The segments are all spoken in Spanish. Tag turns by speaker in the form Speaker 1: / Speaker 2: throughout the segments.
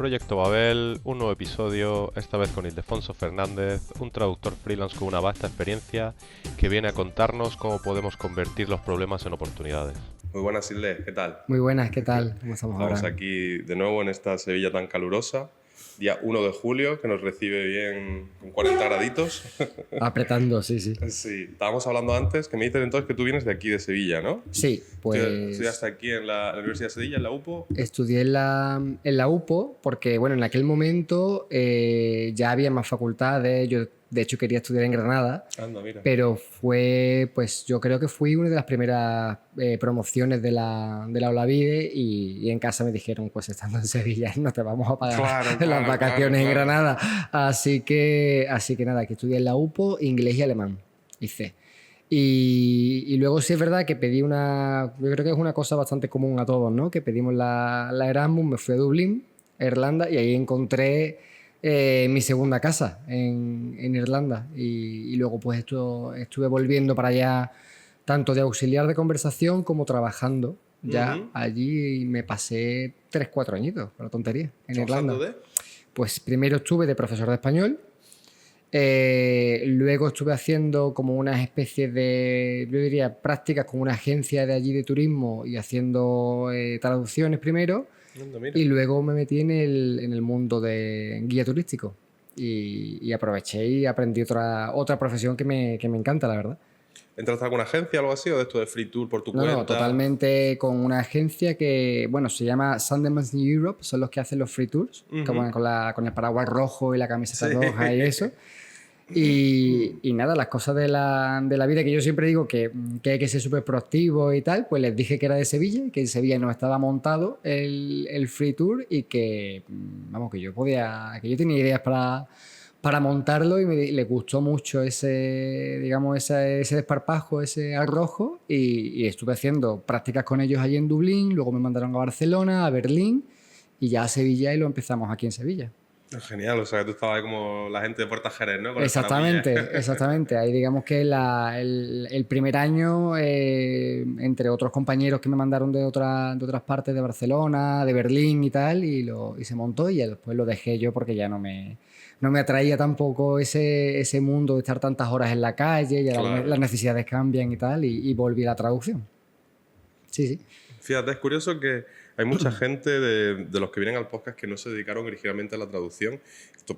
Speaker 1: Proyecto Babel, un nuevo episodio, esta vez con Ildefonso Fernández, un traductor freelance con una vasta experiencia que viene a contarnos cómo podemos convertir los problemas en oportunidades.
Speaker 2: Muy buenas, Silde, ¿qué tal?
Speaker 3: Muy buenas, ¿qué tal? ¿Cómo estamos ahora?
Speaker 2: Estamos aquí de nuevo en esta Sevilla tan calurosa, día 1 de julio, que nos recibe bien con 40 graditos.
Speaker 3: Apretando, sí.
Speaker 2: Sí, estábamos hablando antes, que me dices entonces que tú vienes de aquí de Sevilla, ¿no?
Speaker 3: Sí, pues...
Speaker 2: ¿Estudiaste aquí en la Universidad de Sevilla, en la UPO?
Speaker 3: Estudié en la UPO porque, bueno, en aquel momento ya había más facultades. Yo, de hecho, quería estudiar en Granada.
Speaker 2: Anda, mira.
Speaker 3: Pero yo creo que fui una de las primeras promociones de la Olavide y en casa me dijeron, pues estando en Sevilla no te vamos a pagar las vacaciones en Granada. Así que nada, que estudié en la UPO, inglés y alemán, hice. Y luego sí es verdad que pedí yo creo que es una cosa bastante común a todos, ¿no? Que pedimos la Erasmus, me fui a Dublín, Irlanda, y ahí encontré mi segunda casa en Irlanda. Y luego pues estuve volviendo para allá tanto de auxiliar de conversación como trabajando ya allí, y me pasé 3-4 añitos, por la tontería, en Irlanda. Pues primero estuve de profesor de español. Luego estuve haciendo como una especie de, yo diría, prácticas con una agencia de allí de turismo y haciendo traducciones primero. Y luego me metí en el mundo de guía turístico y aproveché y aprendí otra profesión que me encanta, la verdad.
Speaker 2: ¿Entraste a alguna agencia o algo así, o de esto de Free Tour por tu cuenta?
Speaker 3: No, totalmente con una agencia que, bueno, se llama Sundance New Europe, son los que hacen los free tours, como con el paraguas rojo y la camiseta roja y eso. Y nada, las cosas de la vida, que yo siempre digo que hay que ser súper proactivo y tal, pues les dije que era de Sevilla, que en Sevilla no estaba montado el free tour y que, vamos, que yo tenía ideas para montarlo y les gustó mucho ese desparpajo, ese arrojo, y estuve haciendo prácticas con ellos allí en Dublín, luego me mandaron a Barcelona, a Berlín y ya a Sevilla, y lo empezamos aquí en Sevilla.
Speaker 2: Genial, o sea que tú estabas ahí como la gente de Puerta Jerez, ¿no? Con
Speaker 3: exactamente. Ahí digamos que el primer año, entre otros compañeros que me mandaron de otras partes de Barcelona, de Berlín y tal, y se montó, y después lo dejé yo porque ya no me atraía tampoco ese mundo de estar tantas horas en la calle, y ahora las necesidades cambian y tal, y volví a la traducción. Sí.
Speaker 2: Fíjate, es curioso que hay mucha gente de los que vienen al podcast que no se dedicaron originalmente a la traducción,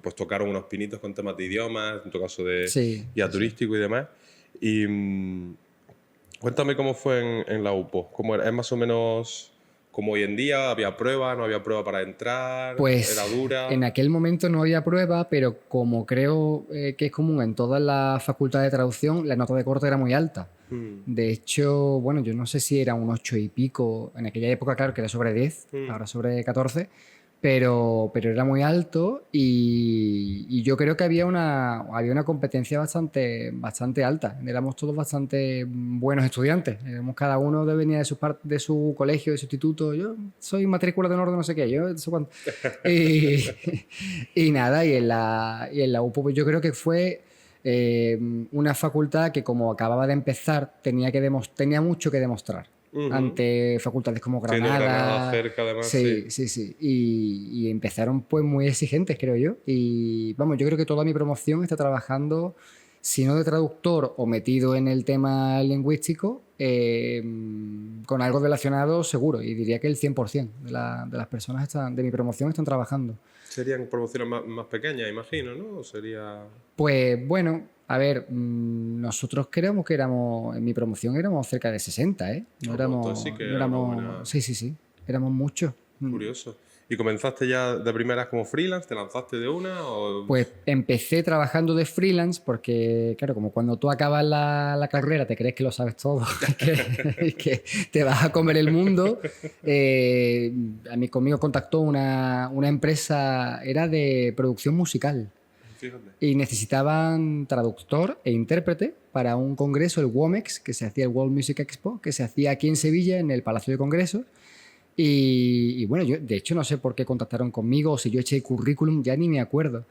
Speaker 2: pues tocaron unos pinitos con temas de idiomas, en tu caso de guía turístico y demás. Y cuéntame cómo fue en la UPO. ¿Cómo era? ¿Es más o menos como hoy en día? ¿Había prueba? ¿No había prueba para entrar?
Speaker 3: Pues
Speaker 2: ¿Era dura?
Speaker 3: En aquel momento no había prueba, pero como creo que es común en todas las facultades de traducción, la nota de corte era muy alta. De hecho, bueno, yo no sé si era un 8 y pico. En aquella época, claro, que era sobre 10, ahora sobre 14, pero era muy alto, y yo creo que había una competencia bastante alta. Éramos todos bastante buenos estudiantes. Cada uno venía de su colegio, de su instituto. Yo soy matrícula de honor de no sé qué, yo no sé cuánto. y nada, y en la UPO pues yo creo que fue una facultad que, como acababa de empezar, tenía mucho que demostrar ante facultades como Granada.
Speaker 2: Cerca, además,
Speaker 3: sí. Y empezaron pues muy exigentes, creo yo. Y vamos, yo creo que toda mi promoción está trabajando, si no de traductor o metido en el tema lingüístico, con algo relacionado seguro. Y diría que el 100% de las personas de mi promoción están trabajando.
Speaker 2: Serían promociones más pequeñas, imagino, ¿no? ¿O sería...?
Speaker 3: Pues bueno, a ver, nosotros creemos que en mi promoción éramos cerca de 60, ¿eh? No éramos... Sí, éramos muchos.
Speaker 2: Curioso. ¿Y comenzaste ya de primeras como freelance? ¿Te lanzaste de una? ¿O?
Speaker 3: Pues empecé trabajando de freelance porque, claro, como cuando tú acabas la carrera te crees que lo sabes todo y que te vas a comer el mundo. Conmigo contactó una empresa, era de producción musical.
Speaker 2: Fíjate.
Speaker 3: Y necesitaban traductor e intérprete para un congreso, el WOMEX, que se hacía, el World Music Expo, que se hacía aquí en Sevilla, en el Palacio de Congresos. Y bueno, yo de hecho no sé por qué contactaron conmigo, o si yo eché currículum, ya ni me acuerdo.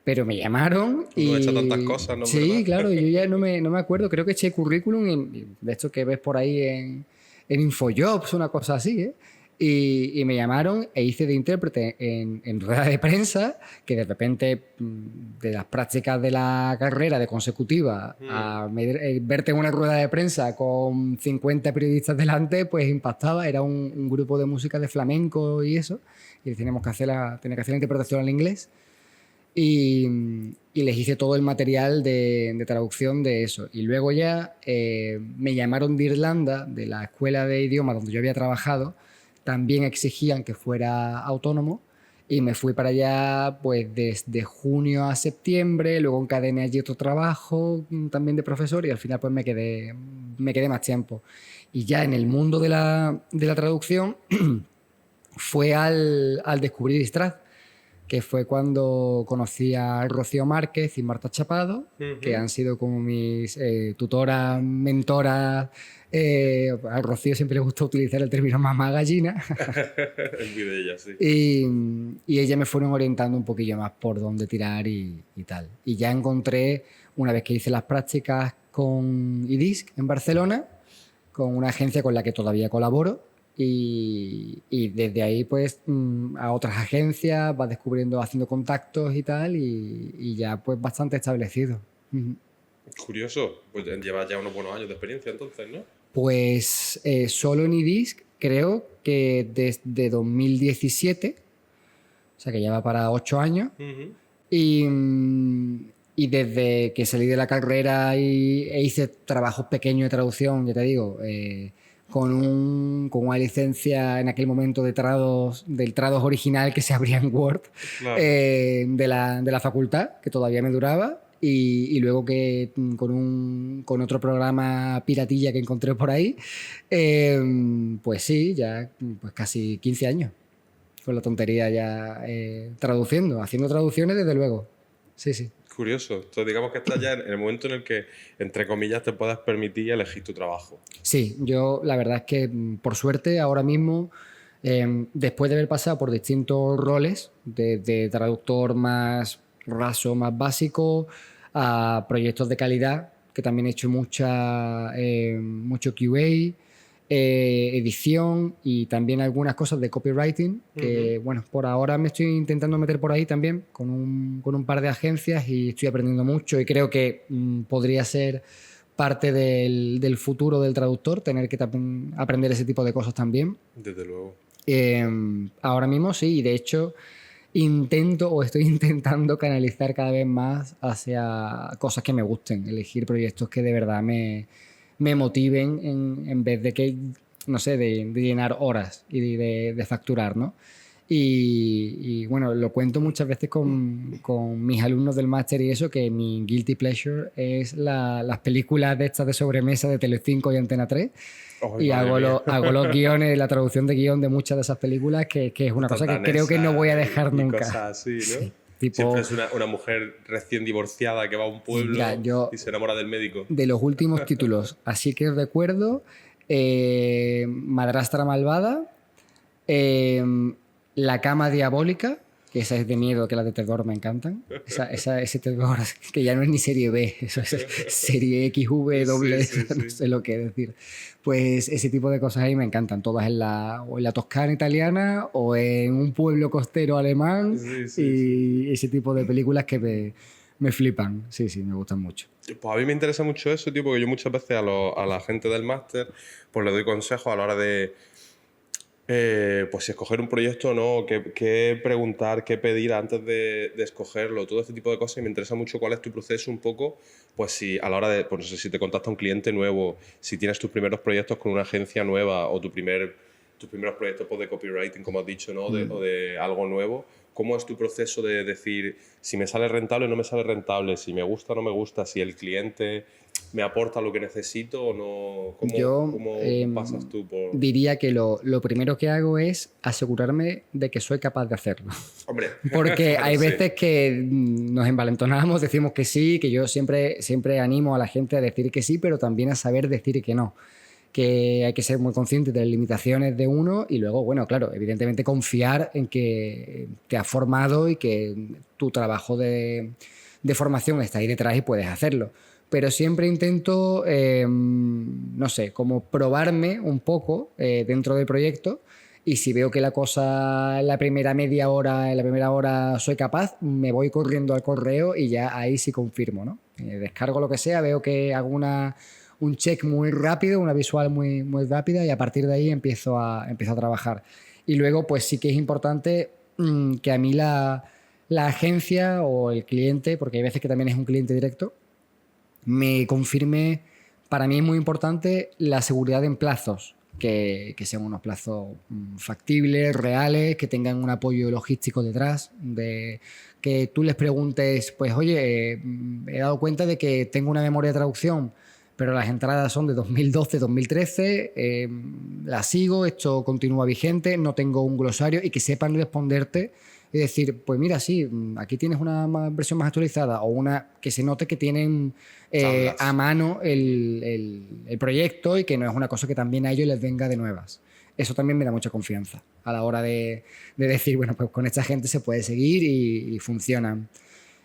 Speaker 3: Pero me llamaron y...
Speaker 2: No he hecho tantas cosas, ¿no?
Speaker 3: Sí,
Speaker 2: ¿verdad?
Speaker 3: claro, yo ya no me acuerdo. Creo que eché currículum, de esto que ves por ahí en Infojobs, una cosa así, ¿eh? y me llamaron e hice de intérprete en rueda de prensa, que de repente de las prácticas de la carrera de consecutiva a verte en una rueda de prensa con 50 periodistas delante, pues impactaba. Era un grupo de música de flamenco y eso, y teníamos que hacer la interpretación al inglés. Y les hice todo el material de traducción de eso. Y luego ya me llamaron de Irlanda, de la escuela de idiomas donde yo había trabajado. También exigían que fuera autónomo y me fui para allá pues desde junio a septiembre, luego encadené allí otro trabajo también de profesor y al final pues me quedé más tiempo. Y ya en el mundo de la traducción fue al descubrir Distrad, que fue cuando conocí a Rocío Márquez y Marta Chapado, que han sido como mis tutoras, mentoras. A Rocío siempre le gusta utilizar el término mamá gallina.
Speaker 2: de ella, sí.
Speaker 3: Y ellas me fueron orientando un poquillo más por dónde tirar y tal. Y ya encontré, una vez que hice las prácticas con IDISC en Barcelona, con una agencia con la que todavía colaboro, y desde ahí pues a otras agencias vas descubriendo, haciendo contactos y tal, y ya pues bastante establecido.
Speaker 2: Curioso, pues llevas ya unos buenos años de experiencia entonces, ¿no?
Speaker 3: Pues solo en IDISC creo que desde 2017, o sea que ya va para 8 años, y desde que salí de la carrera e hice trabajos pequeños de traducción, ya te digo, con una licencia en aquel momento del Trados original que se abría en Word, claro. de la facultad, que todavía me duraba, y luego que con otro programa piratilla que encontré por ahí, pues sí, ya pues casi 15 años con la tontería ya haciendo traducciones desde luego. Sí, sí.
Speaker 2: Curioso. Entonces, digamos que estás ya en el momento en el que, entre comillas, te puedas permitir elegir tu trabajo.
Speaker 3: Sí, yo la verdad es que, por suerte, ahora mismo, después de haber pasado por distintos roles, de traductor más raso, más básico, a proyectos de calidad, que también he hecho mucho QA, edición y también algunas cosas de copywriting, que bueno, por ahora me estoy intentando meter por ahí también con un par de agencias y estoy aprendiendo mucho y creo que podría ser parte del futuro del traductor, tener que aprender ese tipo de cosas también.
Speaker 2: Desde luego.
Speaker 3: Ahora mismo sí, y de hecho estoy intentando canalizar cada vez más hacia cosas que me gusten, elegir proyectos que de verdad me motiven en vez de que, no sé, de llenar horas y de facturar, ¿no? Y bueno, lo cuento muchas veces con mis alumnos del máster y eso, que mi guilty pleasure es las películas de estas de sobremesa de Telecinco y Antena 3. Oh, y hago los guiones, la traducción de guión de muchas de esas películas, que es una cosa que creo que no voy a dejar nunca.
Speaker 2: Cosas así, ¿no? Sí. Siempre es una mujer recién divorciada que va a un pueblo y se enamora del médico.
Speaker 3: De los últimos títulos, así que recuerdo Madrastra malvada, La cama diabólica, que esa es de miedo, que las de terror me encantan. Ese terror que ya no es ni serie B, eso es serie XV, sí. No sé lo que decir. Pues ese tipo de cosas ahí me encantan, todas en la Toscana italiana o en un pueblo costero alemán, y ese tipo de películas que me flipan. Sí, me gustan mucho.
Speaker 2: Pues a mí me interesa mucho eso, tío, porque yo muchas veces a la gente del máster pues le doy consejos a la hora de pues si escoger un proyecto o no, qué preguntar, qué pedir antes de escogerlo, todo este tipo de cosas, y me interesa mucho cuál es tu proceso un poco, pues si a la hora de, pues no sé, si te contacta un cliente nuevo, si tienes tus primeros proyectos con una agencia nueva o tus primeros proyectos pues, de copywriting, como has dicho, ¿no? O de algo nuevo, ¿cómo es tu proceso de decir si me sale rentable o no me sale rentable, si me gusta o no me gusta, si el cliente me aporta lo que necesito o no? ¿Cómo pasas tú por...?
Speaker 3: Diría que lo primero que hago es asegurarme de que soy capaz de hacerlo.
Speaker 2: Hombre.
Speaker 3: Porque hay veces que nos envalentonamos, decimos que sí, que yo siempre animo a la gente a decir que sí, pero también a saber decir que no. Que hay que ser muy consciente de las limitaciones de uno y luego, bueno, claro, evidentemente confiar en que te has formado y que tu trabajo de formación está ahí detrás y puedes hacerlo. Pero siempre intento, no sé, como probarme un poco dentro del proyecto y si veo que la cosa en la primera media hora, en la primera hora soy capaz, me voy corriendo al correo y ya ahí sí confirmo, ¿no? Descargo lo que sea, veo que hago un check muy rápido, una visual muy, muy rápida y a partir de ahí empiezo a trabajar. Y luego pues sí que es importante que a mí la agencia o el cliente, porque hay veces que también es un cliente directo, me confirme. Para mí es muy importante la seguridad en plazos, que sean unos plazos factibles, reales, que tengan un apoyo logístico detrás, de que tú les preguntes, pues oye, he dado cuenta de que tengo una memoria de traducción, pero las entradas son de 2012, 2013, las sigo, esto continúa vigente, no tengo un glosario, y que sepan responderte y decir, pues mira, sí, aquí tienes una versión más actualizada, o una que se note que tienen a mano el proyecto y que no es una cosa que también a ellos les venga de nuevas. Eso también me da mucha confianza a la hora de decir, bueno, pues con esta gente se puede seguir y funcionan.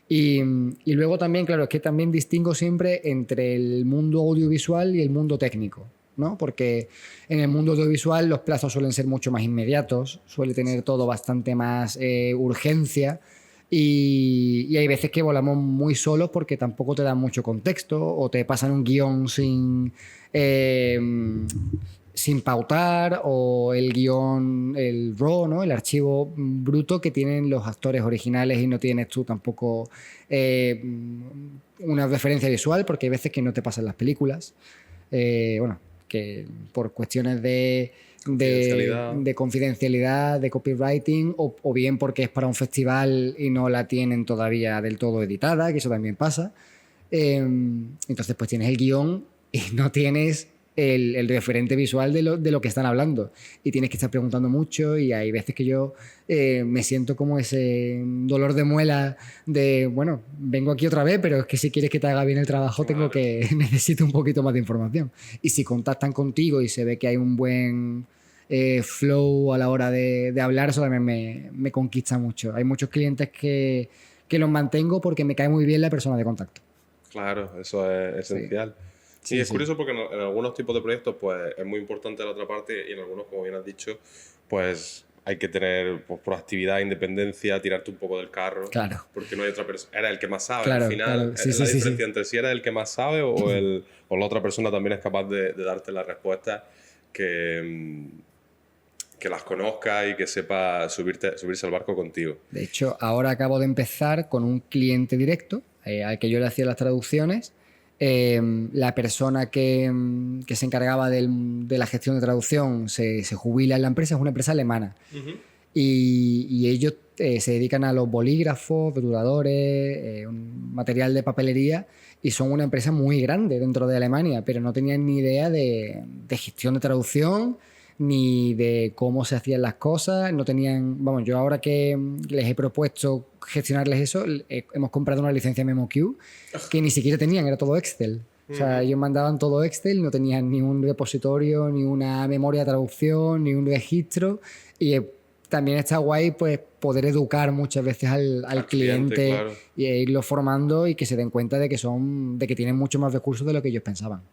Speaker 3: Y luego también, claro, es que también distingo siempre entre el mundo audiovisual y el mundo técnico, ¿no? Porque en el mundo audiovisual los plazos suelen ser mucho más inmediatos, suele tener todo bastante más urgencia, y hay veces que volamos muy solos porque tampoco te dan mucho contexto o te pasan un guión sin pautar, o el guión, el RAW, ¿no? El archivo bruto que tienen los actores originales y no tienes tú tampoco una referencia visual, porque hay veces que no te pasan las películas. Bueno, que por cuestiones de confidencialidad, de copywriting, o bien porque es para un festival y no la tienen todavía del todo editada, que eso también pasa. Entonces pues tienes el guión y no tienes el referente visual de lo que están hablando, y tienes que estar preguntando mucho, y hay veces que yo me siento como ese dolor de muela de, bueno, vengo aquí otra vez, pero es que si quieres que te haga bien el trabajo, necesito un poquito más de información. Y si contactan contigo y se ve que hay un buen flow a la hora de hablar, eso también me conquista mucho. Hay muchos clientes que los mantengo porque me cae muy bien la persona de contacto.
Speaker 2: Claro, eso es esencial. Sí, es curioso porque en algunos tipos de proyectos pues es muy importante la otra parte, y en algunos, como bien has dicho, pues hay que tener proactividad, independencia, tirarte un poco del carro.
Speaker 3: Claro.
Speaker 2: Porque no hay otra persona. Era el que más sabe.
Speaker 3: Claro,
Speaker 2: al final,
Speaker 3: claro.
Speaker 2: Es la diferencia entre si era el que más sabe o la otra persona también es capaz de darte las respuestas que las conozca y que sepa subirse al barco contigo.
Speaker 3: De hecho, ahora acabo de empezar con un cliente directo al que yo le hacía las traducciones. La persona que se encargaba de la gestión de traducción se jubila en la empresa, es una empresa alemana. Uh-huh. Y ellos se dedican a los bolígrafos, rotuladores, un material de papelería, y son una empresa muy grande dentro de Alemania, pero no tenían ni idea de gestión de traducción ni de cómo se hacían las cosas. No tenían, vamos, yo ahora que les he propuesto gestionarles eso, hemos comprado una licencia MemoQ que ni siquiera tenían, era todo Excel. O sea, ellos mandaban todo Excel, no tenían ni un repositorio, ni una memoria de traducción, ni un registro. Y también está guay pues poder educar muchas veces al cliente, claro, y irlo formando, y que se den cuenta de que tienen mucho más recursos de lo que ellos pensaban.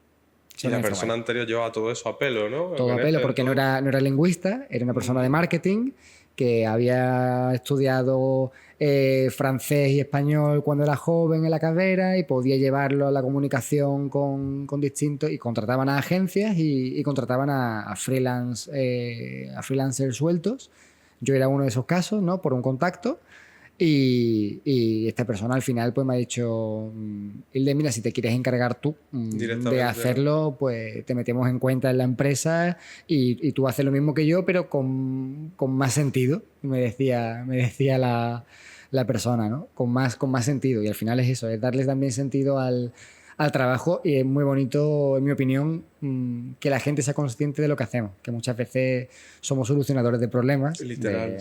Speaker 2: Y la persona anterior llevaba todo eso a pelo, ¿no?
Speaker 3: Todo a pelo, porque no era lingüista, era una persona de marketing que había estudiado francés y español cuando era joven en la carrera, y podía llevarlo a la comunicación con distintos, y contrataban a agencias y contrataban a freelancers sueltos. Yo era uno de esos casos, ¿no? Por un contacto. Y esta persona al final pues me ha dicho, Hilde, mira, si te quieres encargar tú de hacerlo, pues te metemos en cuenta en la empresa y tú haces lo mismo que yo, pero con más sentido, me decía la persona, ¿no? Con más sentido. Y al final es eso, es darles también sentido al trabajo, y es muy bonito, en mi opinión, que la gente sea consciente de lo que hacemos, que muchas veces somos solucionadores de problemas.
Speaker 2: Literal,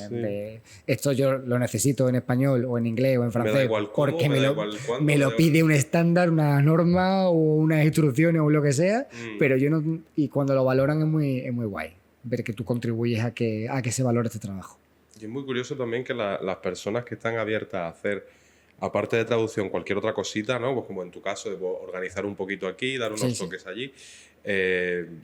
Speaker 3: esto yo lo necesito en español o en inglés o en francés, porque me lo pide un estándar, una norma o unas instrucciones o lo que sea, pero yo no, y cuando lo valoran es muy guay ver que tú contribuyes a que se valore este trabajo.
Speaker 2: Y es muy curioso también que las personas que están abiertas a hacer, aparte de traducción, cualquier otra cosita, ¿no? Pues como en tu caso, de organizar un poquito aquí, dar unos toques allí,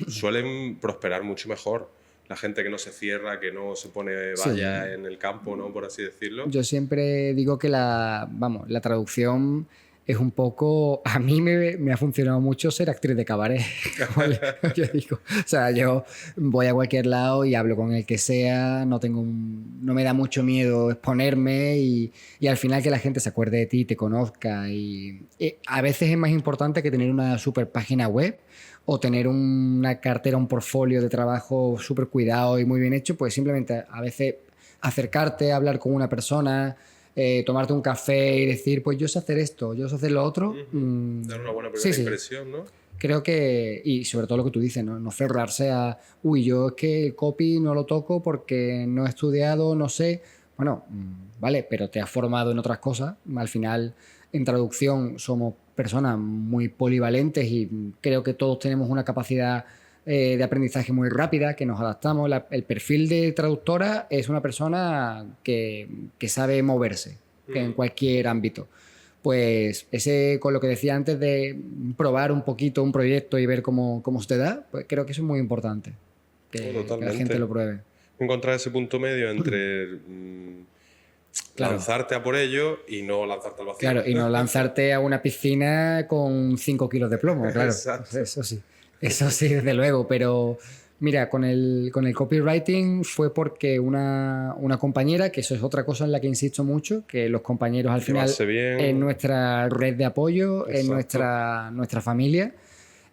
Speaker 2: suelen prosperar mucho mejor. la gente que no se cierra, que no se pone valla en el campo, ¿no? Por así decirlo.
Speaker 3: Yo siempre digo que la traducción es un poco... A mí me ha funcionado mucho ser actriz de cabaret, como yo digo. O sea, yo voy a cualquier lado y hablo con el que sea, no me da mucho miedo exponerme y al final que la gente se acuerde de ti, te conozca. Y a veces es más importante que tener una super página web o tener una cartera, un portfolio de trabajo súper cuidado y muy bien hecho, pues simplemente a veces acercarte, hablar con una persona, tomarte un café y decir, pues yo sé hacer esto, yo sé hacer lo otro.
Speaker 2: Dar una buena primera impresión, ¿no?
Speaker 3: Creo que, y sobre todo lo que tú dices, no cerrarse a, yo es que el copy no lo toco porque no he estudiado, no sé. Bueno, vale, pero te has formado en otras cosas. Al final, en traducción somos personas muy polivalentes y creo que todos tenemos una capacidad de aprendizaje muy rápida, que nos adaptamos. El perfil de traductora es una persona que sabe moverse en cualquier ámbito. Pues ese, con lo que decía antes de probar un poquito un proyecto y ver cómo se te da, pues creo que eso es muy importante, que la gente lo pruebe.
Speaker 2: Encontrar ese punto medio entre lanzarte a por ello y no lanzarte al vacío.
Speaker 3: Claro, y no lanzarte a una piscina con 5 kilos de plomo, claro.
Speaker 2: Exacto.
Speaker 3: Eso sí, desde luego, pero mira, con el copywriting fue porque una compañera, que eso es otra cosa en la que insisto mucho, que los compañeros al final en nuestra red de apoyo, en nuestra familia,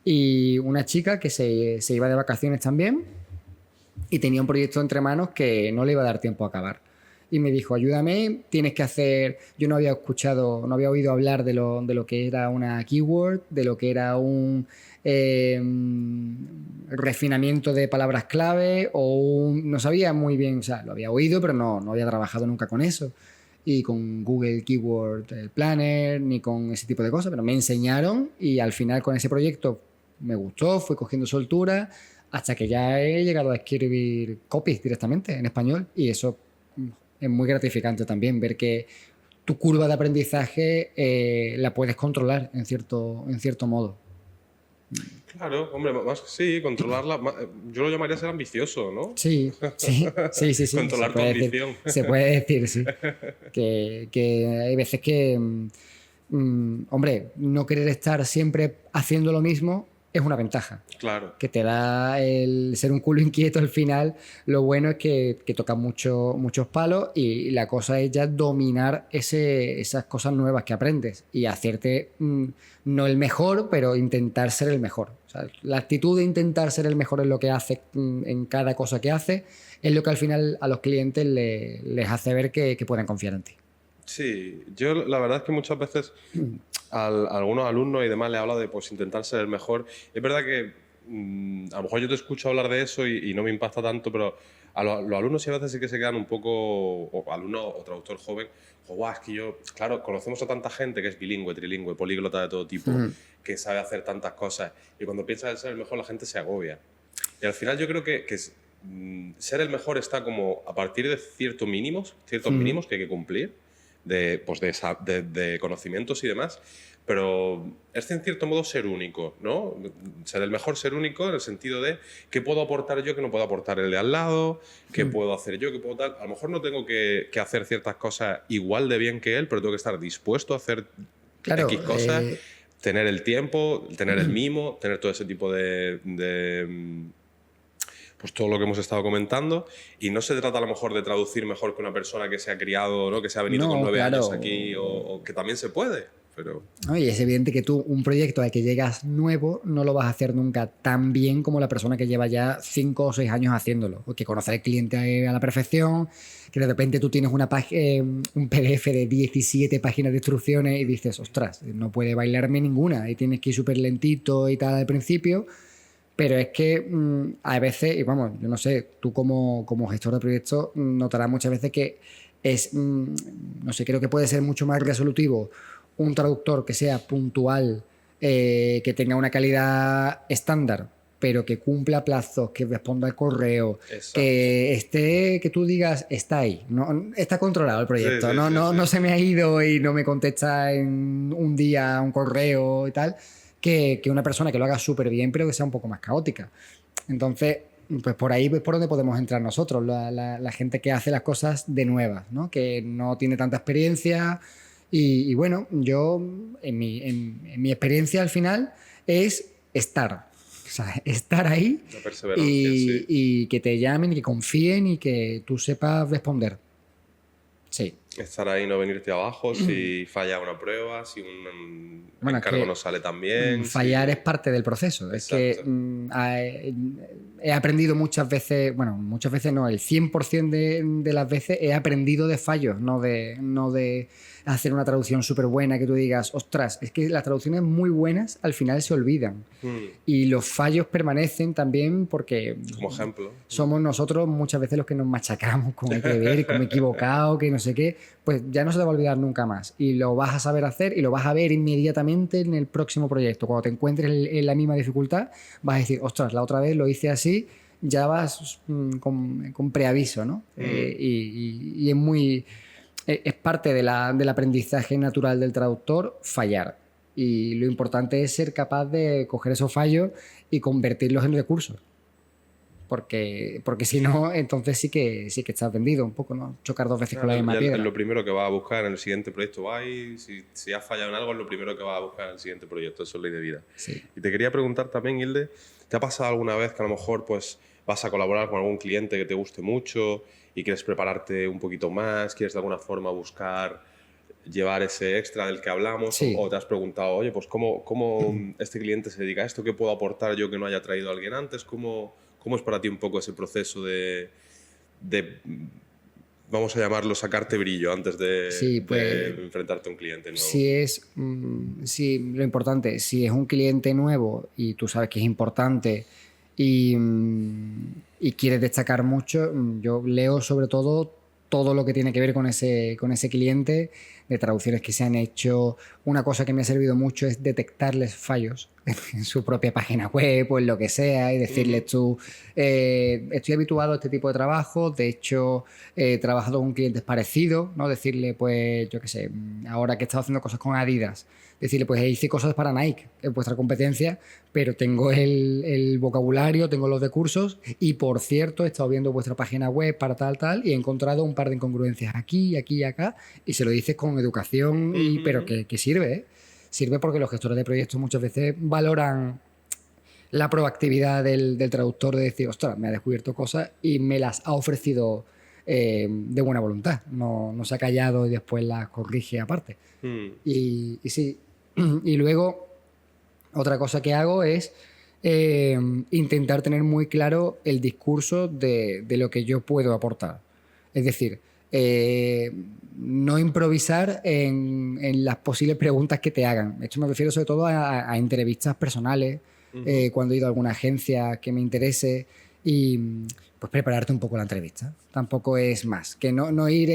Speaker 3: y una chica que se iba de vacaciones también y tenía un proyecto entre manos que no le iba a dar tiempo a acabar. Y me dijo, ayúdame, tienes que hacer... Yo no había oído hablar de lo que era una keyword, de lo que era un refinamiento de palabras clave no sabía muy bien, o sea, lo había oído, pero no había trabajado nunca con eso. Y con Google Keyword Planner, ni con ese tipo de cosas, pero me enseñaron y al final con ese proyecto me gustó, fui cogiendo soltura, hasta que ya he llegado a escribir copies directamente en español y eso... Es muy gratificante también ver que tu curva de aprendizaje la puedes controlar en cierto modo.
Speaker 2: Claro, hombre, más sí, controlarla. Yo lo llamaría ser ambicioso, ¿no?
Speaker 3: Sí.
Speaker 2: Controlar tu ambición.
Speaker 3: Se puede decir, sí. Que hay veces que, hombre, no querer estar siempre haciendo lo mismo es una ventaja.
Speaker 2: Claro.
Speaker 3: Que te da el ser un culo inquieto al final. Lo bueno es que toca muchos palos y la cosa es ya dominar esas cosas nuevas que aprendes y hacerte no el mejor, pero intentar ser el mejor. O sea, la actitud de intentar ser el mejor en lo que hace, en cada cosa que hace, es lo que al final a los clientes les hace ver que pueden confiar en ti.
Speaker 2: Sí, yo la verdad es que muchas veces a algunos alumnos y demás les hablo de pues, intentar ser el mejor. Es verdad que a lo mejor yo te escucho hablar de eso y no me impacta tanto, pero a los alumnos sí a veces sí que se quedan un poco, o alumno o traductor joven, es que yo, claro, conocemos a tanta gente que es bilingüe, trilingüe, políglota de todo tipo, que sabe hacer tantas cosas y cuando piensas en ser el mejor la gente se agobia. Y al final yo creo que ser el mejor está como a partir de ciertos mínimos que hay que cumplir, de conocimientos y demás, pero es en cierto modo ser único, ¿no? Ser el mejor, ser único en el sentido de qué puedo aportar yo que no puedo aportar el de al lado, qué puedo hacer yo, qué puedo tal. A lo mejor no tengo que hacer ciertas cosas igual de bien que él, pero tengo que estar dispuesto a hacer X cosas, tener el tiempo, tener el mimo, tener todo ese tipo de pues todo lo que hemos estado comentando, y no se trata a lo mejor de traducir mejor que una persona que se ha criado, ¿no? Que se ha venido con 9 años aquí, o que también se puede, pero...
Speaker 3: No, y es evidente que tú un proyecto al que llegas nuevo no lo vas a hacer nunca tan bien como la persona que lleva ya 5 o 6 años haciéndolo, o que conoce al cliente a la perfección, que de repente tú tienes un PDF de 17 páginas de instrucciones y dices, ostras, no puede bailarme ninguna, y tienes que ir súper lentito y tal al principio. Pero es que a veces, y vamos, yo no sé, tú como gestor de proyectos notarás muchas veces que es, no sé, creo que puede ser mucho más resolutivo un traductor que sea puntual, que tenga una calidad estándar, pero que cumpla plazos, que responda al correo, que tú digas, está ahí, no, está controlado el proyecto, no se me ha ido y no me contesta en un día un correo y tal. Que una persona que lo haga súper bien, pero que sea un poco más caótica. Entonces, pues por ahí es por donde podemos entrar nosotros, la gente que hace las cosas de nuevas, ¿no? Que no tiene tanta experiencia y bueno, yo en mi experiencia al final es estar. O sea, estar ahí y que te llamen y que confíen y que tú sepas responder. Sí.
Speaker 2: Estar ahí, no venirte abajo si falla una prueba, si un encargo no sale tan bien.
Speaker 3: Fallar es parte del proceso. Exacto. Es que he aprendido muchas veces, bueno, muchas veces no, el 100% de las veces he aprendido de fallos, no de hacer una traducción súper buena que tú digas, ostras, es que las traducciones muy buenas al final se olvidan. Y los fallos permanecen también porque...
Speaker 2: Como ejemplo.
Speaker 3: Somos nosotros muchas veces los que nos machacamos con hay que ver, con me he equivocado, que no sé qué, pues ya no se te va a olvidar nunca más. Y lo vas a saber hacer y lo vas a ver inmediatamente en el próximo proyecto. Cuando te encuentres en la misma dificultad, vas a decir, ostras, la otra vez lo hice así, ya vas con preaviso, ¿no? Y es muy... Es parte del aprendizaje natural del traductor fallar. Y lo importante es ser capaz de coger esos fallos y convertirlos en recursos. Porque si no, entonces sí que estás vendido un poco, ¿no? Chocar dos veces con la misma piedra.
Speaker 2: Es lo primero que vas a buscar en el siguiente proyecto. Si has fallado en algo, es lo primero que vas a buscar en el siguiente proyecto. Eso es ley de vida.
Speaker 3: Sí.
Speaker 2: Y te quería preguntar también, Hilde, ¿te ha pasado alguna vez que a lo mejor pues, vas a colaborar con algún cliente que te guste mucho y quieres prepararte un poquito más, quieres de alguna forma buscar llevar ese extra del que hablamos? Sí. O te has preguntado, oye, pues ¿cómo este cliente se dedica a esto? ¿Qué puedo aportar yo que no haya traído a alguien antes? ¿Cómo es para ti un poco ese proceso de vamos a llamarlo, sacarte brillo antes de enfrentarte a un cliente nuevo?
Speaker 3: Sí, lo importante, si es un cliente nuevo y tú sabes que es importante y quieres destacar mucho, yo leo sobre todo lo que tiene que ver con ese cliente, de traducciones que se han hecho. Una cosa que me ha servido mucho es detectarles fallos en su propia página web o en lo que sea y decirles tú, estoy habituado a este tipo de trabajo, de hecho he trabajado con clientes parecidos, ¿no? Decirle, pues, yo qué sé, ahora que he estado haciendo cosas con Adidas, decirle, pues hice cosas para Nike, en vuestra competencia, pero tengo el vocabulario, tengo los recursos y, por cierto, he estado viendo vuestra página web para tal y he encontrado un par de incongruencias aquí y acá, y se lo dices con educación, pero que sirve, ¿eh? Sirve porque los gestores de proyectos muchas veces valoran la proactividad del traductor de decir, ostras, me ha descubierto cosas y me las ha ofrecido de buena voluntad, no se ha callado y después las corrige aparte. Y sí. Y luego, otra cosa que hago es intentar tener muy claro el discurso de lo que yo puedo aportar. Es decir, no improvisar en las posibles preguntas que te hagan. Esto me refiero sobre todo a entrevistas personales, cuando he ido a alguna agencia que me interese y pues prepararte un poco la entrevista. Tampoco es más. Que no ir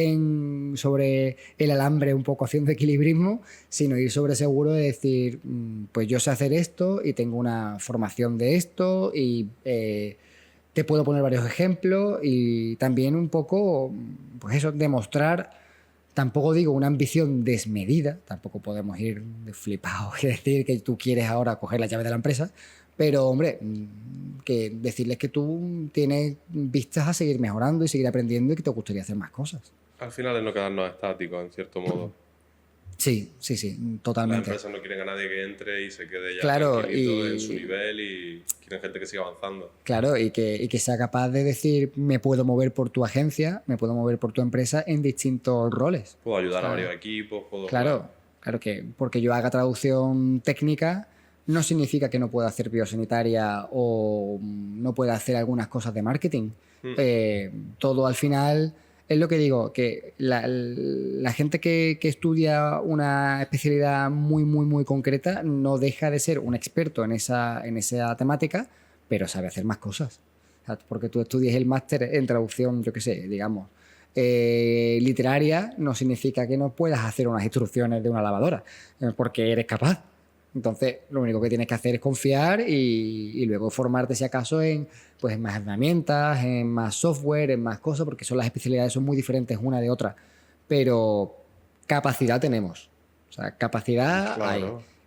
Speaker 3: sobre el alambre un poco haciendo equilibrismo, sino ir sobre seguro de decir, pues yo sé hacer esto y tengo una formación de esto y te puedo poner varios ejemplos y también un poco, pues eso, demostrar, tampoco digo una ambición desmedida, tampoco podemos ir de flipados y decir que tú quieres ahora coger la llave de la empresa, pero, hombre, que decirles que tú tienes vistas a seguir mejorando y seguir aprendiendo y que te gustaría hacer más cosas.
Speaker 2: Al final es no quedarnos estáticos, en cierto modo.
Speaker 3: Sí, totalmente.
Speaker 2: Las empresas no quieren a nadie que entre y se quede ya tranquilito en su nivel y quieren gente que siga avanzando.
Speaker 3: Claro, y que sea capaz de decir, me puedo mover por tu agencia, me puedo mover por tu empresa en distintos roles.
Speaker 2: Puedo ayudar a varios equipos,
Speaker 3: Claro que porque yo haga traducción técnica no significa que no pueda hacer biosanitaria o no pueda hacer algunas cosas de marketing. Todo al final... Es lo que digo, que la gente que estudia una especialidad muy, muy, muy concreta no deja de ser un experto en esa temática, pero sabe hacer más cosas. O sea, porque tú estudies el máster en traducción, yo qué sé, digamos, literaria, no significa que no puedas hacer unas instrucciones de una lavadora, porque eres capaz. Entonces, lo único que tienes que hacer es confiar y luego formarte, si acaso, en más herramientas, en más software, en más cosas, porque las especialidades son muy diferentes una de otra. Pero capacidad tenemos. O sea, capacidad hay.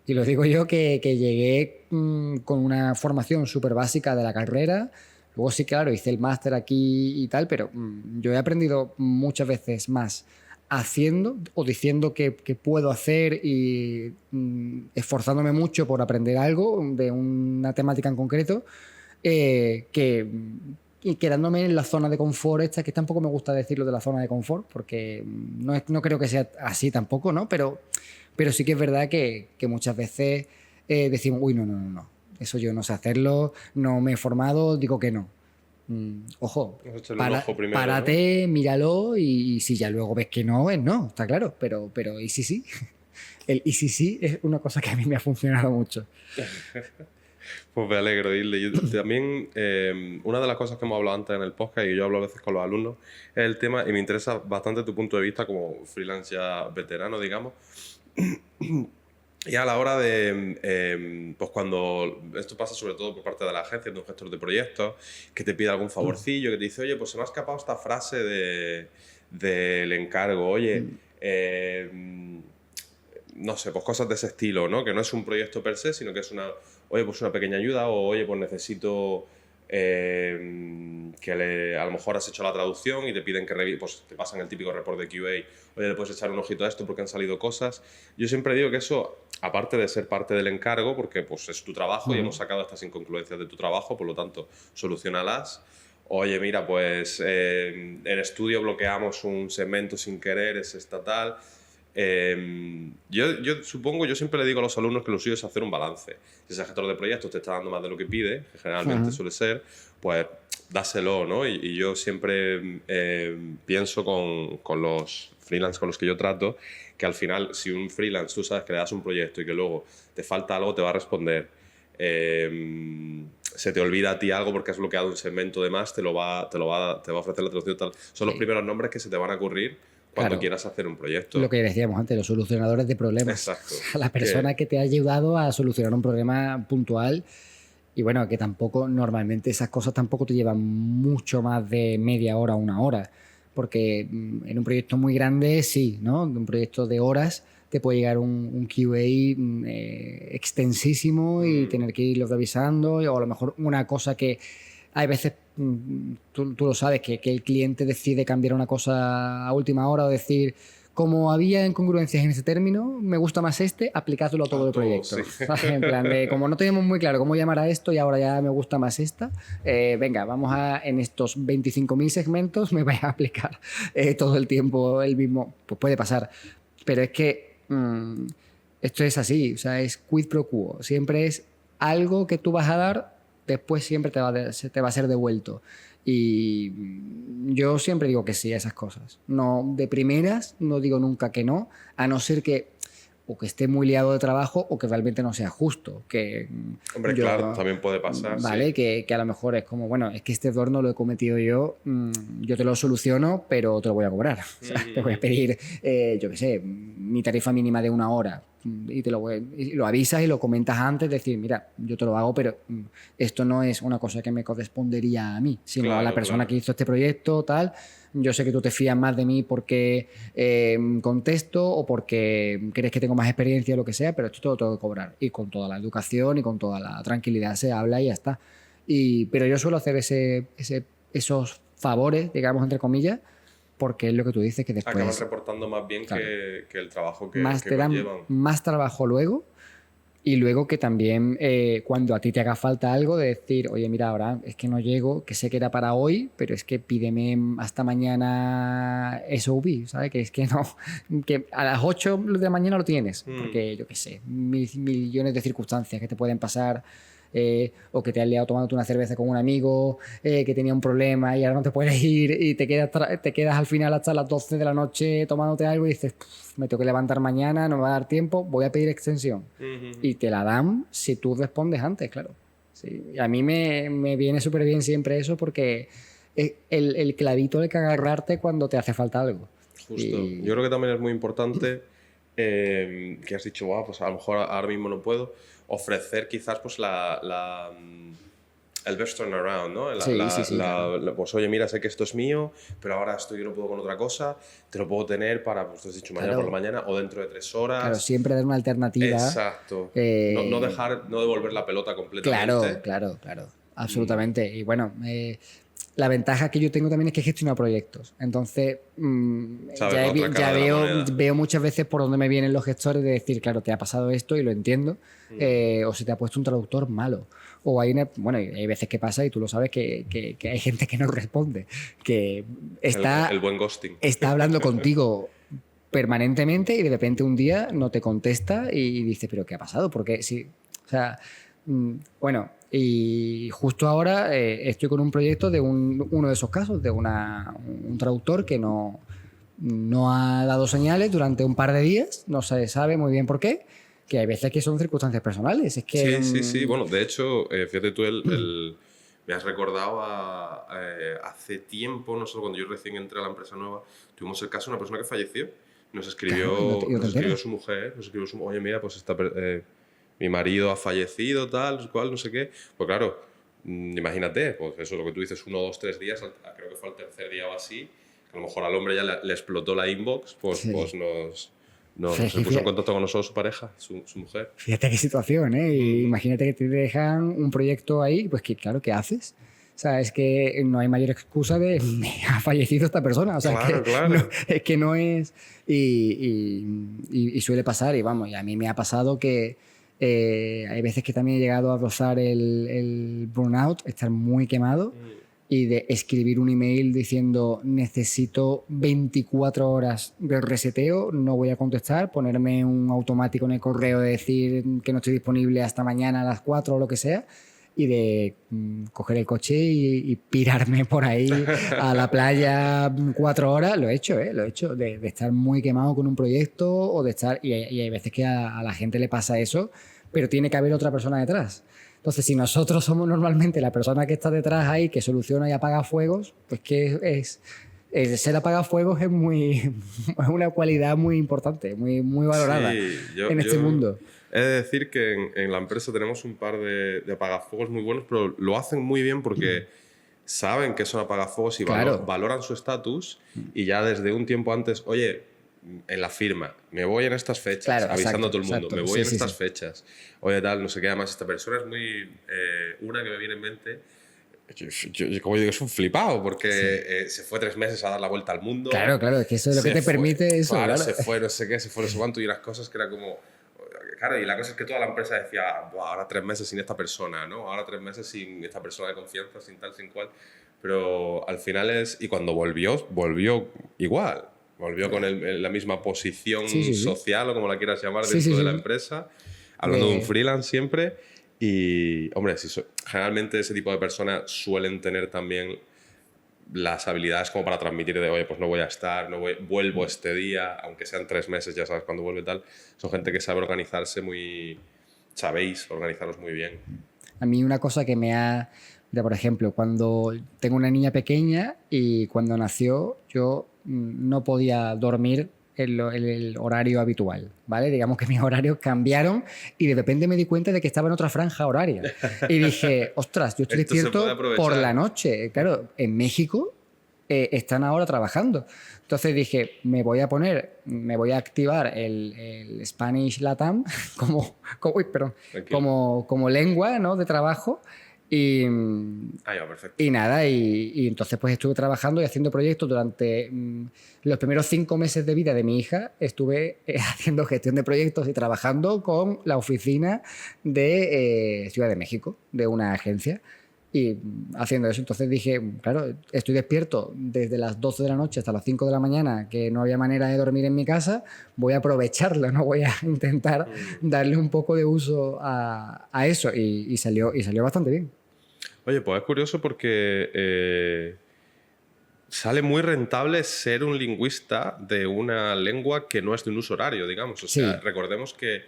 Speaker 3: Y lo digo yo que llegué con una formación súper básica de la carrera. Luego sí, claro, hice el máster aquí y tal, pero yo he aprendido muchas veces más haciendo o diciendo que puedo hacer y esforzándome mucho por aprender algo de una temática en concreto, y quedándome en la zona de confort esta, que tampoco me gusta decirlo de la zona de confort, porque no creo que sea así tampoco, ¿no? Pero sí que es verdad que muchas veces decimos, uy, no, eso yo no sé hacerlo, no me he formado, digo que no. Ojo, párate, ¿no? Míralo y si ya luego ves que no, es no, está claro, pero y si sí. El y si sí es una cosa que a mí me ha funcionado mucho.
Speaker 2: Pues me alegro, Isle. Yo también, una de las cosas que hemos hablado antes en el podcast y yo hablo a veces con los alumnos es el tema, y me interesa bastante tu punto de vista como freelance ya veterano, digamos. Y a la hora de, pues cuando esto pasa sobre todo por parte de la agencia, de un gestor de proyectos, que te pide algún favorcillo, que te dice, oye, pues se me ha escapado esta frase del encargo, oye, no sé, pues cosas de ese estilo, ¿no? Que no es un proyecto per se, sino que es oye, pues una pequeña ayuda, o oye, pues necesito a lo mejor has hecho la traducción y te piden que pues te pasan el típico report de QA, oye, le puedes echar un ojito a esto porque han salido cosas. Yo siempre digo que eso, aparte de ser parte del encargo, porque pues es tu trabajo y hemos sacado estas incongruencias de tu trabajo, por lo tanto, solucionalas. Oye, mira, pues en estudio bloqueamos un segmento sin querer, es estatal. Yo supongo, yo siempre le digo a los alumnos que lo suyo es hacer un balance. Si ese gestor de proyectos te está dando más de lo que pide, que generalmente suele ser, pues dáselo, ¿no? Y yo siempre pienso con los freelance con los que yo trato, que al final, si un freelance tú sabes que le das un proyecto y que luego te falta algo, te va a responder. Se te olvida a ti algo porque has bloqueado un segmento de más, te va a ofrecer la traducción tal. Son los primeros nombres que se te van a ocurrir cuando quieras hacer un proyecto.
Speaker 3: Lo que decíamos antes, los solucionadores de problemas.
Speaker 2: Exacto.
Speaker 3: La persona que te ha ayudado a solucionar un problema puntual. Y bueno, que tampoco, normalmente esas cosas tampoco te llevan mucho más de media hora o una hora. Porque en un proyecto muy grande, sí, ¿no? Un proyecto de horas te puede llegar un QA extensísimo y tener que irlo revisando. O a lo mejor una cosa que hay veces, tú lo sabes, que el cliente decide cambiar una cosa a última hora o decir, como había incongruencias en ese término, me gusta más aplicándolo a todo el proyecto. Sí. En plan de, como no teníamos muy claro cómo llamar a esto y ahora ya me gusta más esta, venga, vamos en estos 25.000 segmentos me voy a aplicar todo el tiempo el mismo. Pues puede pasar, pero es que esto es así, o sea, es quid pro quo. Siempre es algo que tú vas a dar, después siempre te va a ser devuelto. Y yo siempre digo que sí a esas cosas. No, de primeras no digo nunca que no, a no ser que o que esté muy liado de trabajo o que realmente no sea justo.
Speaker 2: Hombre, claro, también puede pasar.
Speaker 3: Vale, sí. que a lo mejor es como, bueno, es que este error no lo he cometido yo te lo soluciono, pero te lo voy a cobrar. O sea, te voy a pedir, yo qué sé, mi tarifa mínima de 1 hora y y lo avisas y lo comentas antes, decir, mira, yo te lo hago, pero esto no es una cosa que me correspondería a mí, sino a la persona que hizo este proyecto, tal. Yo sé que tú te fías más de mí porque contesto o porque crees que tengo más experiencia o lo que sea, pero esto te lo tengo que cobrar. Y con toda la educación y con toda la tranquilidad se habla y ya está. Pero yo suelo hacer esos favores, digamos, entre comillas, porque es lo que tú dices, que después...
Speaker 2: Acabas reportando más bien, claro, que el trabajo que
Speaker 3: te dan
Speaker 2: llevan.
Speaker 3: Más trabajo luego. Y luego que también cuando a ti te haga falta algo, de decir, oye, mira, ahora es que no llego, que sé que era para hoy, pero es que pídeme hasta mañana SOV, ¿sabes? Que es que no, que a las 8 de la mañana lo tienes, porque yo qué sé, millones de circunstancias que te pueden pasar. O que te has liado tomándote una cerveza con un amigo, que tenía un problema y ahora no te puedes ir y te quedas al final hasta las 12 de la noche tomándote algo y dices, me tengo que levantar mañana, no me va a dar tiempo, voy a pedir extensión. Y te la dan si tú respondes antes, claro. Sí. Y a mí me viene súper bien siempre eso porque es el clavito de que agarrarte cuando te hace falta algo.
Speaker 2: Justo. Yo creo que también es muy importante que has dicho, wow, pues a lo mejor ahora mismo no puedo, ofrecer quizás pues el best turnaround, ¿no? Claro. Pues oye, mira, sé que esto es mío, pero ahora yo no puedo con otra cosa, te lo puedo tener para, pues te has dicho, mañana por la mañana o dentro de 3 horas.
Speaker 3: Claro, siempre dar una alternativa.
Speaker 2: Exacto. No devolver la pelota completamente.
Speaker 3: Claro. absolutamente. Y bueno, la ventaja que yo tengo también es que gestiono proyectos. Entonces, ya veo muchas veces por dónde me vienen los gestores de decir, claro, te ha pasado esto y lo entiendo, o se te ha puesto un traductor malo. O hay veces que pasa, y tú lo sabes, que hay gente que no responde, que está...
Speaker 2: El buen ghosting.
Speaker 3: Está hablando contigo permanentemente y de repente un día no te contesta y dices, ¿pero qué ha pasado? Porque sí, o sea, bueno, y justo ahora estoy con un proyecto de uno de esos casos, de un traductor que no ha dado señales durante un par de días, no se sabe muy bien por qué, que hay veces que son circunstancias personales. Es que,
Speaker 2: sí. Bueno, de hecho, fíjate tú, me has recordado hace tiempo, nosotros cuando yo recién entré a la empresa nueva, tuvimos el caso de una persona que falleció. Nos escribió su mujer, oye, mira, pues mi marido ha fallecido, tal, cual, no sé qué. Pues claro, imagínate, pues eso es lo que tú dices, 1, 2, 3 días, creo que fue el tercer día o así, que a lo mejor al hombre ya le explotó la inbox, pues se puso en contacto con nosotros su pareja, su mujer.
Speaker 3: Fíjate qué situación, ¿eh? Imagínate que te dejan un proyecto ahí, pues que claro, ¿qué haces? O sea, es que no hay mayor excusa de ha fallecido esta persona. O sea,
Speaker 2: claro.
Speaker 3: No, es que no es... Y suele pasar, y vamos, y a mí me ha pasado que hay veces que también he llegado a rozar el burnout, estar muy quemado, y de escribir un email diciendo necesito 24 horas de reseteo, no voy a contestar, ponerme un automático en el correo de decir que no estoy disponible hasta mañana a las 4 o lo que sea, y de coger el coche y pirarme por ahí a la playa 4 horas. Lo he hecho, de estar muy quemado con un proyecto o de estar... Y hay veces que a la gente le pasa eso, pero tiene que haber otra persona detrás. Entonces, si nosotros somos normalmente la persona que está detrás ahí, que soluciona y apaga fuegos, pues que ser apagafuegos es una cualidad muy importante, muy valorada en este mundo.
Speaker 2: He de decir que en la empresa tenemos un par de apagafuegos muy buenos, pero lo hacen muy bien porque saben que son apagafuegos y valoran su estatus, y ya desde un tiempo antes, oye, en la firma, me voy en estas fechas, avisando a todo el mundo, me voy en estas fechas, oye, tal, no sé qué. Además, esta persona es muy... una que me viene en mente... Yo como digo, es un flipado, porque se fue 3 meses a dar la vuelta al mundo.
Speaker 3: Claro, es que eso es lo que te permite eso.
Speaker 2: Claro, se fue no sé qué, se fue no sé cuánto, y unas cosas que era como... Claro, y la cosa es que toda la empresa decía, ahora 3 meses sin esta persona, ¿no? Ahora 3 meses sin esta persona de confianza, sin tal, sin cual. Pero al final y cuando volvió igual. Volvió con la misma posición social, o como la quieras llamar, dentro de la empresa, hablando de un freelance siempre. Y, hombre, generalmente ese tipo de personas suelen tener también las habilidades como para transmitir de, oye, pues no voy a estar, vuelvo este día, aunque sean 3 meses, ya sabes cuándo vuelve, tal. Son gente que sabe organizarse sabéis organizaros muy bien.
Speaker 3: A mí una cosa que me ha... por ejemplo, cuando tengo una niña pequeña y cuando nació, yo no podía dormir el horario habitual, ¿vale? Digamos que mis horarios cambiaron y de repente me di cuenta de que estaba en otra franja horaria. Y dije, ostras, yo estoy despierto por la noche. Claro, en México están ahora trabajando. Entonces dije, me voy a activar el Spanish Latam como lengua, ¿no?, de trabajo. Y nada, y entonces pues estuve trabajando y haciendo proyectos durante los primeros 5 meses de vida de mi hija. Estuve haciendo gestión de proyectos y trabajando con la oficina de Ciudad de México, de una agencia, y haciendo eso. Entonces dije, claro, estoy despierto desde las 12 de la noche hasta las 5 de la mañana, que no había manera de dormir en mi casa, voy a aprovecharlo, no voy a intentar darle un poco de uso a eso, y salió bastante bien.
Speaker 2: Oye, pues es curioso porque sale muy rentable ser un lingüista de una lengua que no es de un uso horario, digamos. O sea, recordemos que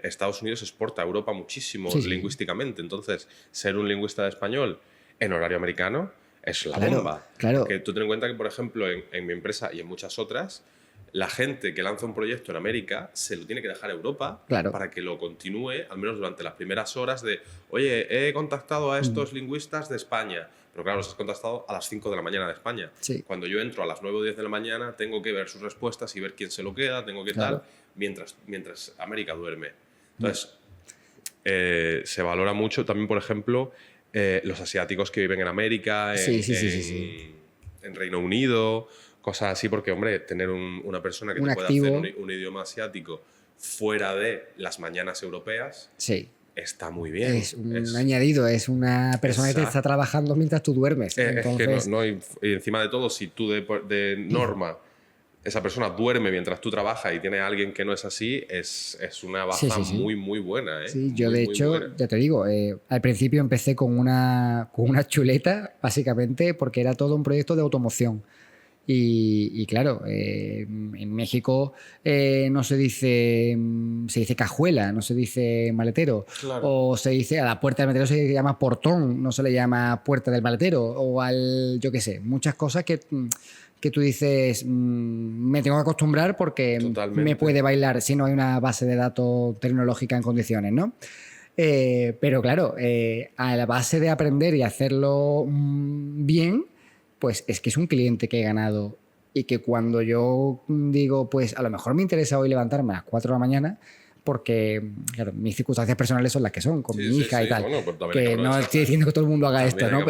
Speaker 2: Estados Unidos exporta a Europa muchísimo lingüísticamente. Entonces, ser un lingüista de español en horario americano es la bomba.
Speaker 3: Claro.
Speaker 2: Porque tú ten en cuenta que, por ejemplo, en mi empresa y en muchas otras, la gente que lanza un proyecto en América se lo tiene que dejar a Europa para que lo continúe, al menos durante las primeras horas de, oye, he contactado a estos lingüistas de España. Pero claro, los has contactado a las 5 de la mañana de España.
Speaker 3: Sí.
Speaker 2: Cuando yo entro a las 9 o 10 de la mañana, tengo que ver sus respuestas y ver quién se lo queda, tengo que tal, mientras América duerme. Entonces, se valora mucho también, por ejemplo, los asiáticos que viven en América, en Reino Unido, cosas así, porque, hombre, tener una persona que te pueda hacer un idioma asiático fuera de las mañanas europeas está muy bien.
Speaker 3: Es un añadido, es una persona que te está trabajando mientras tú duermes. Entonces...
Speaker 2: Es que y encima de todo, si tú de norma... esa persona duerme mientras tú trabajas y tiene a alguien que no es así, es una baza muy, muy buena.
Speaker 3: Sí, yo de hecho, ya te digo, al principio empecé con una chuleta, básicamente, porque era todo un proyecto de automoción. Y claro, en México no se dice cajuela, no se dice maletero. Claro. O se dice, a la puerta del maletero se llama portón, no se le llama puerta del maletero. O yo qué sé, muchas cosas que tú dices, me tengo que acostumbrar porque me puede bailar si no hay una base de datos tecnológica en condiciones, ¿no? Pero claro, a la base de aprender y hacerlo bien, pues es que es un cliente que he ganado y que cuando yo digo, pues a lo mejor me interesa hoy levantarme a las 4 de la mañana porque, claro, mis circunstancias personales son las que son, con mi hija y tal. Bueno, pues que no estoy diciendo que todo el mundo haga esto, ¿no?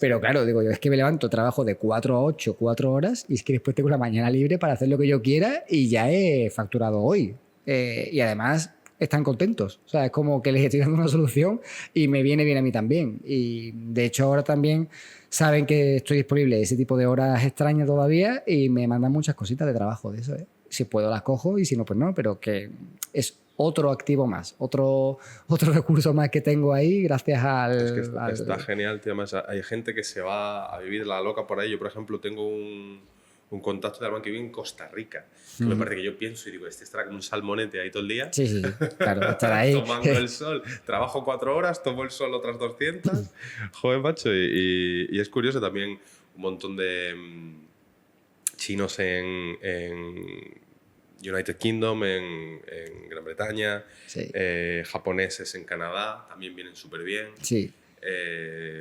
Speaker 3: Pero claro, digo yo, es que me levanto, trabajo de 4 a 8, 4 horas, y es que después tengo la mañana libre para hacer lo que yo quiera y ya he facturado hoy. Y además están contentos. O sea, es como que les estoy dando una solución y me viene bien a mí también. Y de hecho ahora también saben que estoy disponible ese tipo de horas extrañas todavía y me mandan muchas cositas de trabajo de eso, ¿eh? Si puedo las cojo y si no, pues no, pero que es otro activo más, otro recurso más que tengo ahí gracias al...
Speaker 2: Es que está genial, tío. Además, hay gente que se va a vivir la loca por ahí. Yo, por ejemplo, tengo un contacto de hermano que vive en Costa Rica. Me parece que yo pienso y digo, estará como un salmonete ahí todo el día.
Speaker 3: Sí, claro, estará ahí.
Speaker 2: Tomando el sol. Trabajo 4 horas, tomo el sol otras 200. Joder, macho. Y es curioso también un montón de chinos en United Kingdom, en Gran Bretaña, japoneses en Canadá, también vienen súper bien.
Speaker 3: Sí.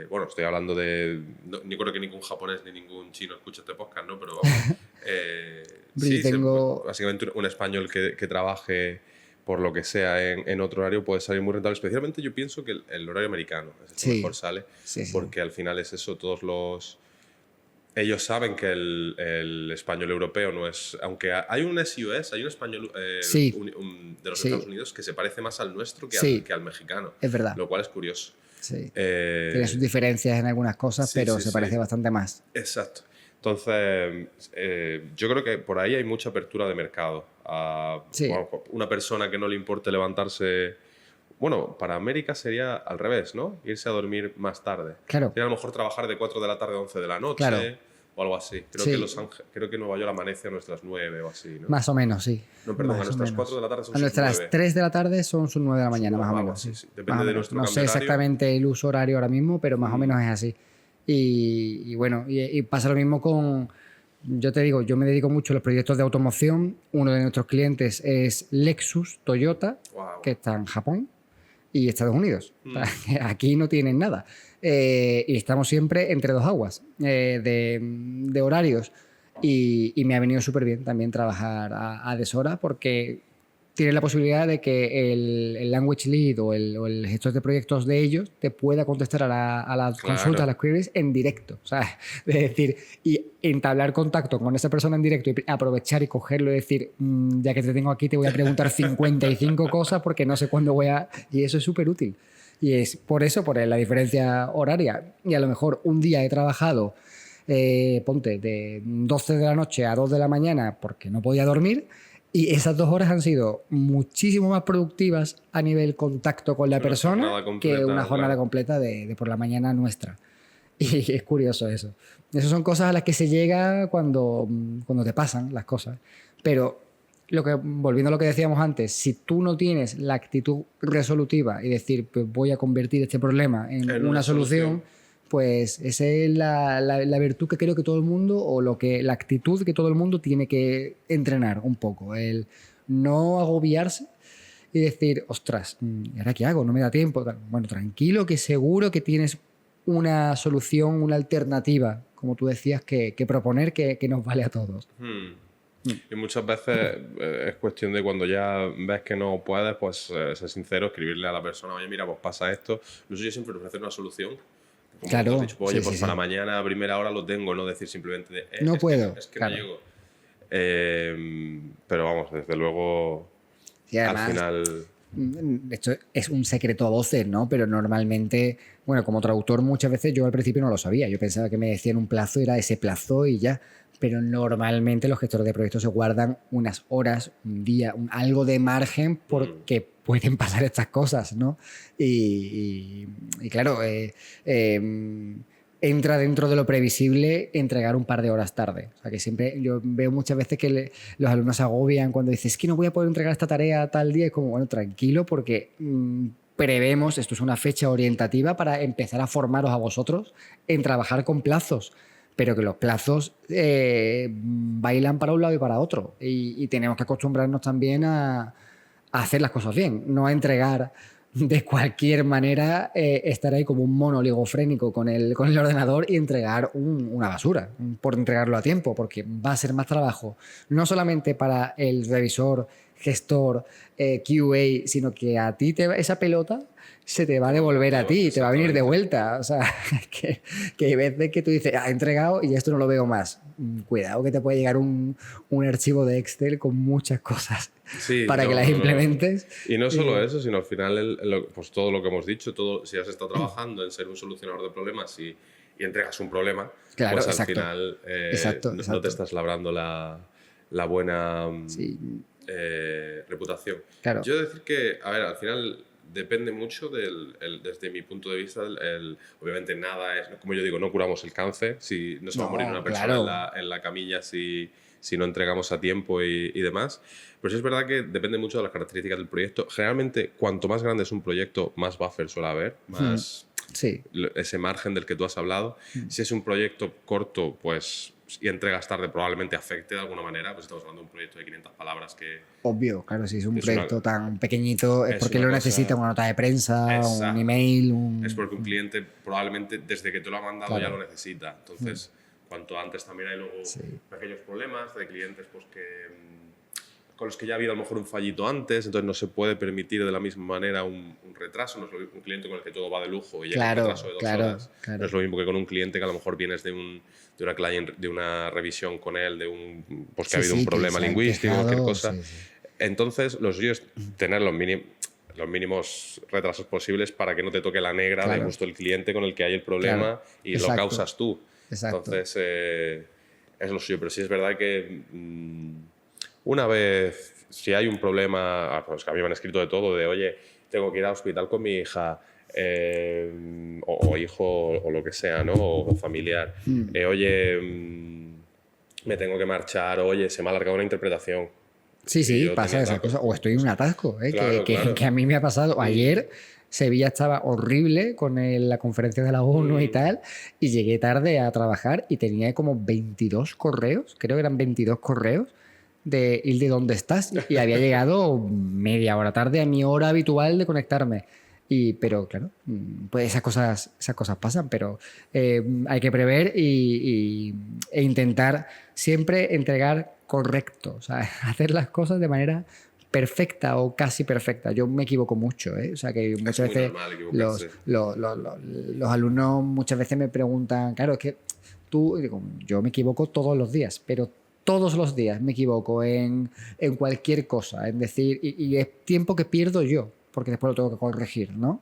Speaker 2: Bueno, estoy hablando de... No creo que ningún japonés ni ningún chino escuche este podcast, ¿no? Pero vamos. Básicamente un español que trabaje por lo que sea en otro horario puede salir muy rentable. Especialmente yo pienso que el horario americano es el que mejor sale, porque al final es eso, ellos saben que el español europeo no es... Aunque hay un SUS, hay un español de los Estados Unidos que se parece más al nuestro que al mexicano.
Speaker 3: Es verdad.
Speaker 2: Lo cual es curioso.
Speaker 3: Sí. Tiene sus diferencias en algunas cosas, pero se parece bastante más.
Speaker 2: Exacto. Entonces, yo creo que por ahí hay mucha apertura de mercado. Una persona que no le importe levantarse... Bueno, para América sería al revés, ¿no? Irse a dormir más tarde.
Speaker 3: Claro.
Speaker 2: Sería a lo mejor trabajar de 4 de la tarde a 11 de la noche o algo así. Creo que Nueva York amanece a nuestras 9 o así, ¿no?
Speaker 3: Más o menos, sí.
Speaker 2: No, perdón, a nuestras 4 de la tarde son sus 9.
Speaker 3: A nuestras 3 de la tarde son sus 9 de la mañana, más o menos.
Speaker 2: Sí. Depende de nuestro cambio horario.
Speaker 3: No sé exactamente el uso horario ahora mismo, pero más o menos es así. Y bueno, y pasa lo mismo con... Yo te digo, yo me dedico mucho a los proyectos de automoción. Uno de nuestros clientes es Lexus Toyota, que está en Japón y Estados Unidos. Aquí no tienen nada. Y estamos siempre entre dos aguas de horarios. Y me ha venido súper bien también trabajar a deshora porque tienes la posibilidad de que el language lead o el gestor de proyectos de ellos te pueda contestar a las consultas, a las queries en directo. O sea, es decir, y entablar contacto con esa persona en directo y aprovechar y cogerlo y decir, ya que te tengo aquí te voy a preguntar 55 cosas porque no sé cuándo voy a... Y eso es súper útil. Y es por eso, por la diferencia horaria. Y a lo mejor un día he trabajado, ponte, de 12 de la noche a 2 de la mañana porque no podía dormir. Y esas 2 horas han sido muchísimo más productivas a nivel contacto con la persona que una jornada completa de por la mañana nuestra. Y es curioso eso. Esas son cosas a las que se llega cuando te pasan las cosas. Pero volviendo a lo que decíamos antes, si tú no tienes la actitud resolutiva y decir, pues voy a convertir este problema en una solución, pues esa es la virtud que creo que todo el mundo, o la actitud que todo el mundo tiene que entrenar un poco. El no agobiarse y decir, ostras, ¿y ahora qué hago? No me da tiempo. Bueno, tranquilo, que seguro que tienes una solución, una alternativa, como tú decías, que proponer que nos vale a todos.
Speaker 2: Y muchas veces es cuestión de cuando ya ves que no puedes, pues ser sincero, escribirle a la persona, oye, mira, pues pasa esto. Incluso yo siempre ofrecer una solución. Como
Speaker 3: claro.
Speaker 2: Has dicho, pues, oye, pues para mañana a primera hora lo tengo, no decir simplemente,
Speaker 3: no puedo.
Speaker 2: Es que
Speaker 3: claro.
Speaker 2: no llego. Pero vamos, desde luego,
Speaker 3: y además,
Speaker 2: al final...
Speaker 3: Esto es un secreto a voces, ¿no? Pero normalmente, bueno, como traductor muchas veces yo al principio no lo sabía. Yo pensaba que me decían un plazo, era ese plazo y ya. Pero normalmente los gestores de proyectos se guardan unas horas, un día, algo de margen porque pueden pasar estas cosas, ¿no? Y claro, entra dentro de lo previsible entregar un par de horas tarde. O sea, que siempre yo veo muchas veces que los alumnos se agobian cuando dices, es que no voy a poder entregar esta tarea tal día. Es como, bueno, tranquilo, porque prevemos, esto es una fecha orientativa para empezar a formaros a vosotros en trabajar con plazos, pero que los plazos bailan para un lado y para otro. Y tenemos que acostumbrarnos también a hacer las cosas bien, no a entregar de cualquier manera, estar ahí como un mono oligofrénico con el ordenador y entregar una basura por entregarlo a tiempo, porque va a ser más trabajo, no solamente para el revisor, gestor, QA, sino que a ti esa pelota se te va a devolver a ti, te va a venir de vuelta. O sea, que hay veces que tú dices, he entregado y esto no lo veo más. Cuidado que te puede llegar un archivo de Excel con muchas cosas para que las implementes.
Speaker 2: Y no solo eso, sino al final pues todo lo que hemos dicho, si has estado trabajando en ser un solucionador de problemas y entregas un problema,
Speaker 3: claro,
Speaker 2: pues
Speaker 3: exacto.
Speaker 2: al final no te estás labrando la buena reputación.
Speaker 3: Claro.
Speaker 2: Yo decir que, a ver, al final depende mucho desde mi punto de vista, obviamente nada es, como yo digo, no curamos el cáncer, si no se va a morir una persona en la camilla si no entregamos a tiempo y demás. Pero sí es verdad que depende mucho de las características del proyecto. Generalmente, cuanto más grande es un proyecto, más buffer suele haber, más ese margen del que tú has hablado. Si es un proyecto corto, pues y entregas tarde, probablemente afecte de alguna manera. Pues estamos hablando de un proyecto de 500 palabras que...
Speaker 3: Obvio, claro, si es un proyecto tan pequeñito es porque lo necesita una nota de prensa, un email...
Speaker 2: Es porque un cliente probablemente desde que te lo ha mandado ya lo necesita. Entonces, cuanto antes también hay luego pequeños problemas de clientes pues con los que ya ha habido a lo mejor un fallito antes, entonces no se puede permitir de la misma manera un retraso. No es un cliente con el que todo va de lujo y llega un retraso de 2 horas. No es lo mismo que con un cliente que a lo mejor vienes de una revisión con él, pues que ha habido un problema lingüístico, cualquier cosa. Entonces, lo suyo es tener los mínimos retrasos posibles para que no te toque la negra de justo el cliente con el que hay el problema y lo causas tú. Entonces, es lo suyo. Pero sí es verdad que una vez, si hay un problema, pues que a mí me han escrito de todo, de oye, tengo que ir al hospital con mi hija, o hijo, o lo que sea, ¿no? O familiar. Oye, me tengo que marchar, oye, se me ha alargado una interpretación.
Speaker 3: Sí, pasa esa cosa. O estoy en un atasco, que a mí me ha pasado. Ayer Sevilla estaba horrible con la conferencia de la ONU y tal, y llegué tarde a trabajar y tenía como 22 correos, creo que eran 22 correos, de Hilde, ¿dónde estás? Y había llegado media hora tarde a mi hora habitual de conectarme. Pero claro, pues esas cosas pasan, pero hay que prever e intentar siempre entregar correcto, o sea, hacer las cosas de manera perfecta o casi perfecta. Yo me equivoco mucho, ¿eh? O sea, que muchas veces los alumnos muchas veces me preguntan, claro, es que digo, yo me equivoco todos los días, pero todos los días me equivoco en cualquier cosa, es decir, y es tiempo que pierdo yo, porque después lo tengo que corregir, ¿no?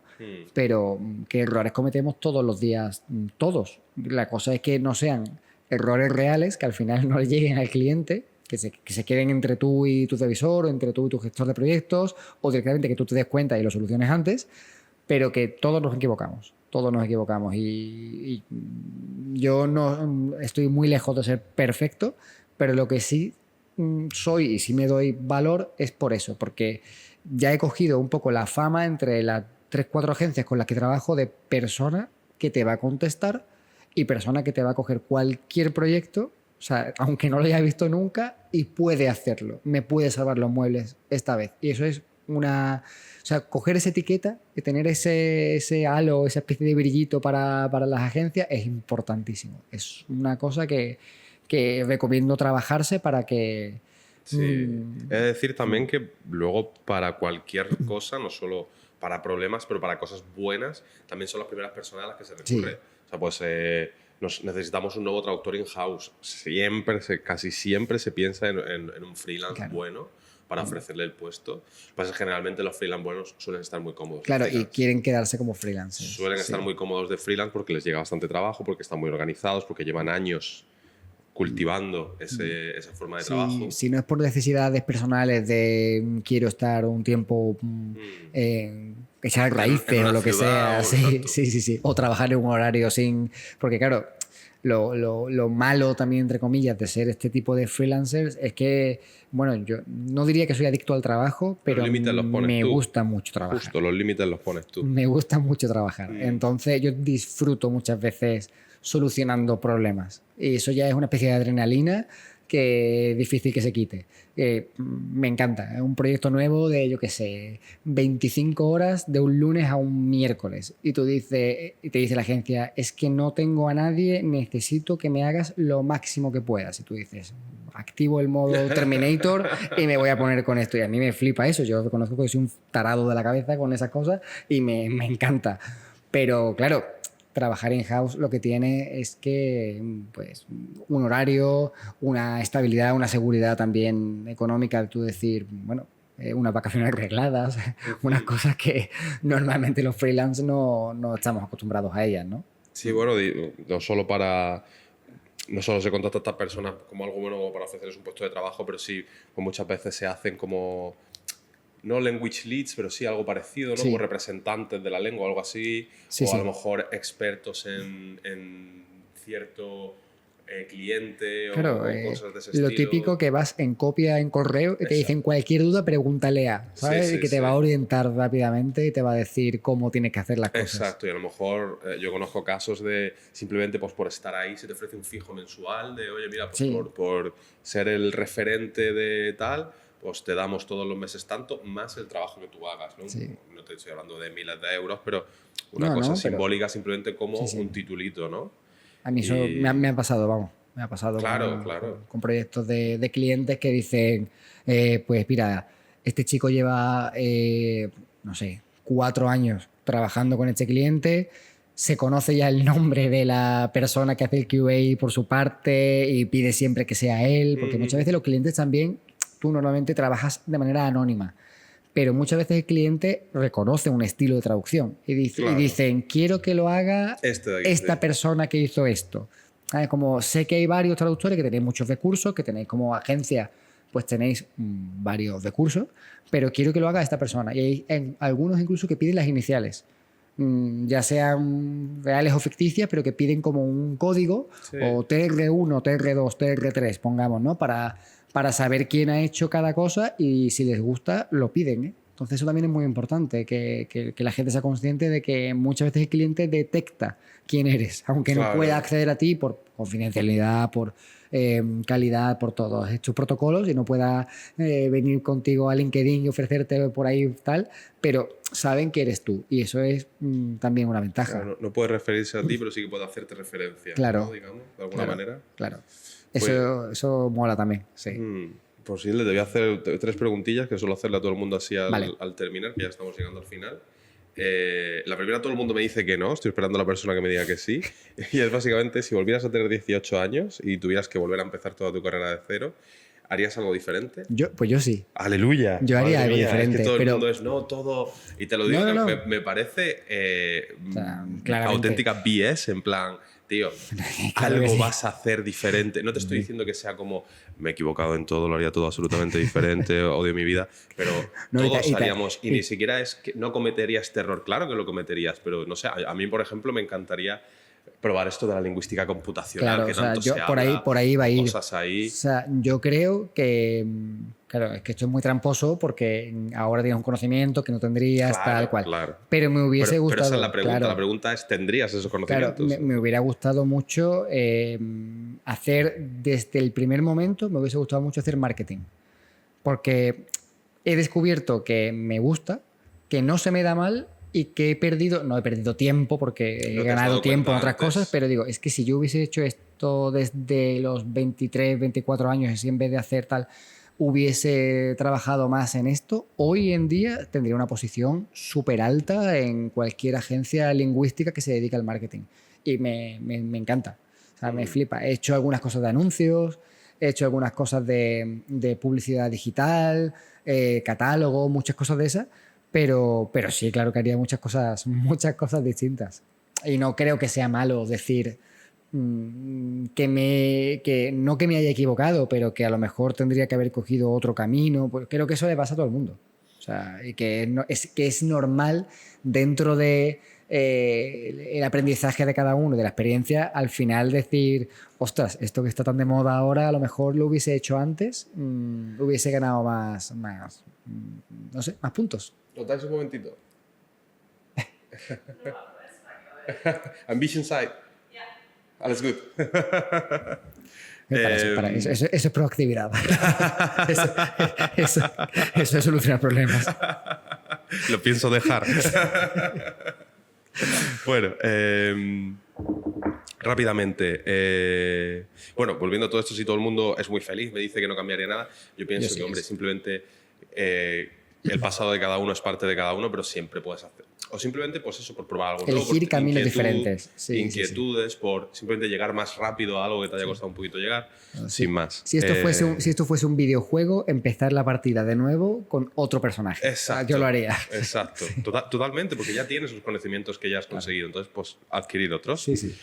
Speaker 3: Pero que errores cometemos todos los días, todos. La cosa es que no sean errores reales, que al final no le lleguen al cliente, que se queden entre tú y tu revisor, o entre tú y tu gestor de proyectos, o directamente que tú te des cuenta y lo soluciones antes, pero que todos nos equivocamos. Todos nos equivocamos. Y yo no estoy muy lejos de ser perfecto, pero lo que sí soy y sí me doy valor es por eso, porque ya he cogido un poco la fama entre las 3-4 agencias con las que trabajo de persona que te va a contestar y persona que te va a coger cualquier proyecto, o sea, aunque no lo haya visto nunca, y puede hacerlo, me puede salvar los muebles esta vez. Y eso es o sea, coger esa etiqueta y tener ese halo, esa especie de brillito para las agencias es importantísimo. Es una cosa que recomiendo trabajarse para que
Speaker 2: Sí. Es decir también que luego para cualquier cosa, no solo para problemas, pero para cosas buenas, también son las primeras personas a las que se recurre. O sea, pues necesitamos un nuevo traductor in-house. Casi siempre se piensa en un freelance bueno para ofrecerle el puesto. Pues generalmente los freelance buenos suelen estar muy cómodos.
Speaker 3: Claro, y quieren quedarse como freelancers.
Speaker 2: Suelen estar muy cómodos de freelance porque les llega bastante trabajo, porque están muy organizados, porque llevan años cultivando esa forma de trabajo.
Speaker 3: Si no es por necesidades personales de quiero estar un tiempo echar raíces o lo que sea, sí, o trabajar en un horario sin... Porque claro, lo malo también, entre comillas, de ser este tipo de freelancers es que, bueno, yo no diría que soy adicto al trabajo, pero me gusta mucho trabajar.
Speaker 2: Justo, los límites los pones tú.
Speaker 3: Me gusta mucho trabajar. Entonces yo disfruto muchas veces solucionando problemas. Y eso ya es una especie de adrenalina que es difícil que se quite. Me encanta. Es un proyecto nuevo de, yo qué sé, 25 horas de un lunes a un miércoles. Y te dice la agencia, es que no tengo a nadie, necesito que me hagas lo máximo que puedas. Y tú dices, activo el modo Terminator y me voy a poner con esto. Y a mí me flipa eso. Yo reconozco que soy un tarado de la cabeza con esas cosas y me encanta. Pero claro, trabajar in-house lo que tiene es que pues, un horario, una estabilidad, una seguridad también económica, tú decir, bueno, unas vacaciones arregladas, unas cosas que normalmente los freelance no estamos acostumbrados a ellas, ¿no?
Speaker 2: Sí, bueno, no solo se contrata a estas personas como algo bueno para ofrecerles un puesto de trabajo, pero sí, pues muchas veces se hacen como... no language leads, pero sí algo parecido, ¿no? Como representantes de la lengua, algo así, a lo mejor expertos en cierto cliente
Speaker 3: claro,
Speaker 2: o cosas de ese estilo.
Speaker 3: Lo típico que vas en copia en correo y te dicen cualquier duda, pregúntale a, ¿sabes? Y que te va a orientar rápidamente y te va a decir cómo tienes que hacer las cosas.
Speaker 2: Exacto, y a lo mejor yo conozco casos de simplemente pues, por estar ahí se te ofrece un fijo mensual de, oye, mira, pues por ser el referente de tal, pues te damos todos los meses tanto, más el trabajo que tú hagas, ¿no? Sí. No te estoy hablando de miles de euros, pero una cosa simbólica simplemente como un titulito, ¿no?
Speaker 3: A mí eso me ha pasado, vamos. Me ha pasado con proyectos de clientes que dicen, pues mira, este chico lleva, no sé, 4 años trabajando con este cliente, se conoce ya el nombre de la persona que hace el QA por su parte y pide siempre que sea él, porque muchas veces los clientes también... Tú normalmente trabajas de manera anónima, pero muchas veces el cliente reconoce un estilo de traducción y dicen, quiero que lo haga esta persona que hizo esto. Como sé que hay varios traductores que tenéis muchos recursos, que tenéis como agencia, pues tenéis varios recursos, pero quiero que lo haga esta persona. Y hay algunos incluso que piden las iniciales, ya sean reales o ficticias, pero que piden como un código, o TR1, TR2, TR3, pongamos, ¿no? Para saber quién ha hecho cada cosa y si les gusta, lo piden, ¿eh? Entonces eso también es muy importante, que la gente sea consciente de que muchas veces el cliente detecta quién eres, aunque no pueda acceder a ti por confidencialidad, por calidad, por todos estos protocolos y no pueda venir contigo a LinkedIn y ofrecerte por ahí tal, pero saben que eres tú y eso es también una ventaja.
Speaker 2: Claro, no puede referirse a ti, pero sí que puede hacerte referencia, ¿no? Digamos, de alguna manera.
Speaker 3: Claro. Eso mola también, sí.
Speaker 2: Pues sí, le debía hacer 3 preguntillas que suelo hacerle a todo el mundo así al terminar, que ya estamos llegando al final. La primera, todo el mundo me dice que no, estoy esperando a la persona que me diga que sí. Y es básicamente, si volvieras a tener 18 años y tuvieras que volver a empezar toda tu carrera de cero, ¿harías algo diferente?
Speaker 3: Pues yo sí.
Speaker 2: ¡Aleluya!
Speaker 3: Yo haría algo diferente.
Speaker 2: Es que todo el mundo es, todo... Y te lo digo, me parece auténtica BS, en plan... Tío, algo vas a hacer diferente. No te estoy diciendo que sea como me he equivocado en todo, lo haría todo absolutamente diferente, odio mi vida, pero todos haríamos. Y ni siquiera es que no cometerías este error. Claro que lo cometerías, pero no sé, a mí, por ejemplo, me encantaría probar esto de la lingüística computacional, que tanto se habla,
Speaker 3: por ahí va a ir.
Speaker 2: Cosas ahí.
Speaker 3: O sea, yo creo que... Claro, es que esto es muy tramposo porque ahora tienes un conocimiento que no tendrías, tal cual. Claro. Pero me hubiese gustado...
Speaker 2: Pero esa es la pregunta. La pregunta es, ¿tendrías esos conocimientos?
Speaker 3: Claro, me hubiera gustado mucho hacer desde el primer momento, me hubiese gustado mucho hacer marketing. Porque he descubierto que me gusta, que no se me da mal y que no he perdido tiempo porque he ganado tiempo en otras cosas, pero digo, es que si yo hubiese hecho esto desde los 23, 24 años y en vez de hacer tal... hubiese trabajado más en esto, hoy en día tendría una posición súper alta en cualquier agencia lingüística que se dedique al marketing. Y me encanta. O sea, me flipa. He hecho algunas cosas de anuncios, he hecho algunas cosas de publicidad digital, catálogo, muchas cosas de esas, pero sí, claro que haría muchas cosas distintas. Y no creo que sea malo decir que no que me haya equivocado, pero que a lo mejor tendría que haber cogido otro camino. Pues creo que eso le pasa a todo el mundo. O sea, y que es normal dentro de el aprendizaje de cada uno, de la experiencia, al final decir, ostras, esto que está tan de moda ahora, a lo mejor lo hubiese hecho antes, hubiese ganado más, no sé, más puntos.
Speaker 2: Notáis un momentito. Ambition side. Alles gut.
Speaker 3: Eso es proactividad. eso es solucionar problemas.
Speaker 2: Lo pienso dejar. Bueno, rápidamente. Bueno, volviendo a todo esto, si todo el mundo es muy feliz, me dice que no cambiaría nada, yo pienso que, hombre, simplemente el pasado de cada uno es parte de cada uno, pero siempre puedes hacer. O simplemente, pues eso, por probar algo nuevo.
Speaker 3: Elegir caminos diferentes.
Speaker 2: Inquietudes, por simplemente llegar más rápido a algo que te haya costado un poquito llegar, sin más.
Speaker 3: Si esto fuese un videojuego, empezar la partida de nuevo con otro personaje.
Speaker 2: Exacto.
Speaker 3: Yo lo haría.
Speaker 2: Exacto. Sí. Totalmente, porque ya tienes esos conocimientos que ya has conseguido. Entonces, pues, adquirir otros.
Speaker 3: Sí.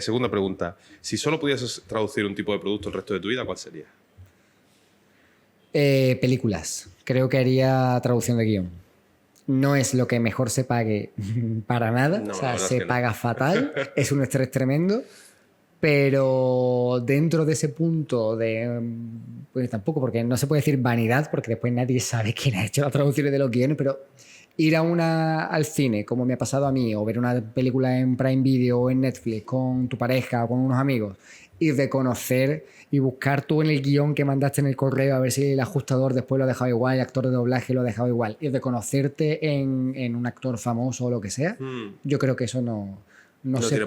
Speaker 2: Segunda pregunta. Si solo pudieses traducir un tipo de producto el resto de tu vida, ¿cuál sería?
Speaker 3: Películas. Creo que haría traducción de guión. No es lo que mejor se pague para nada, no, o sea, se paga fatal, es un estrés tremendo, pero dentro de ese punto de... Pues tampoco, porque no se puede decir vanidad, porque después nadie sabe quién ha hecho las traducciones de los guiones, pero ir al cine, como me ha pasado a mí, o ver una película en Prime Video o en Netflix con tu pareja o con unos amigos, y reconocer y buscar tú en el guión que mandaste en el correo a ver si el ajustador después lo ha dejado igual, el actor de doblaje lo ha dejado igual, y reconocerte en un actor famoso o lo que sea, yo creo que eso no se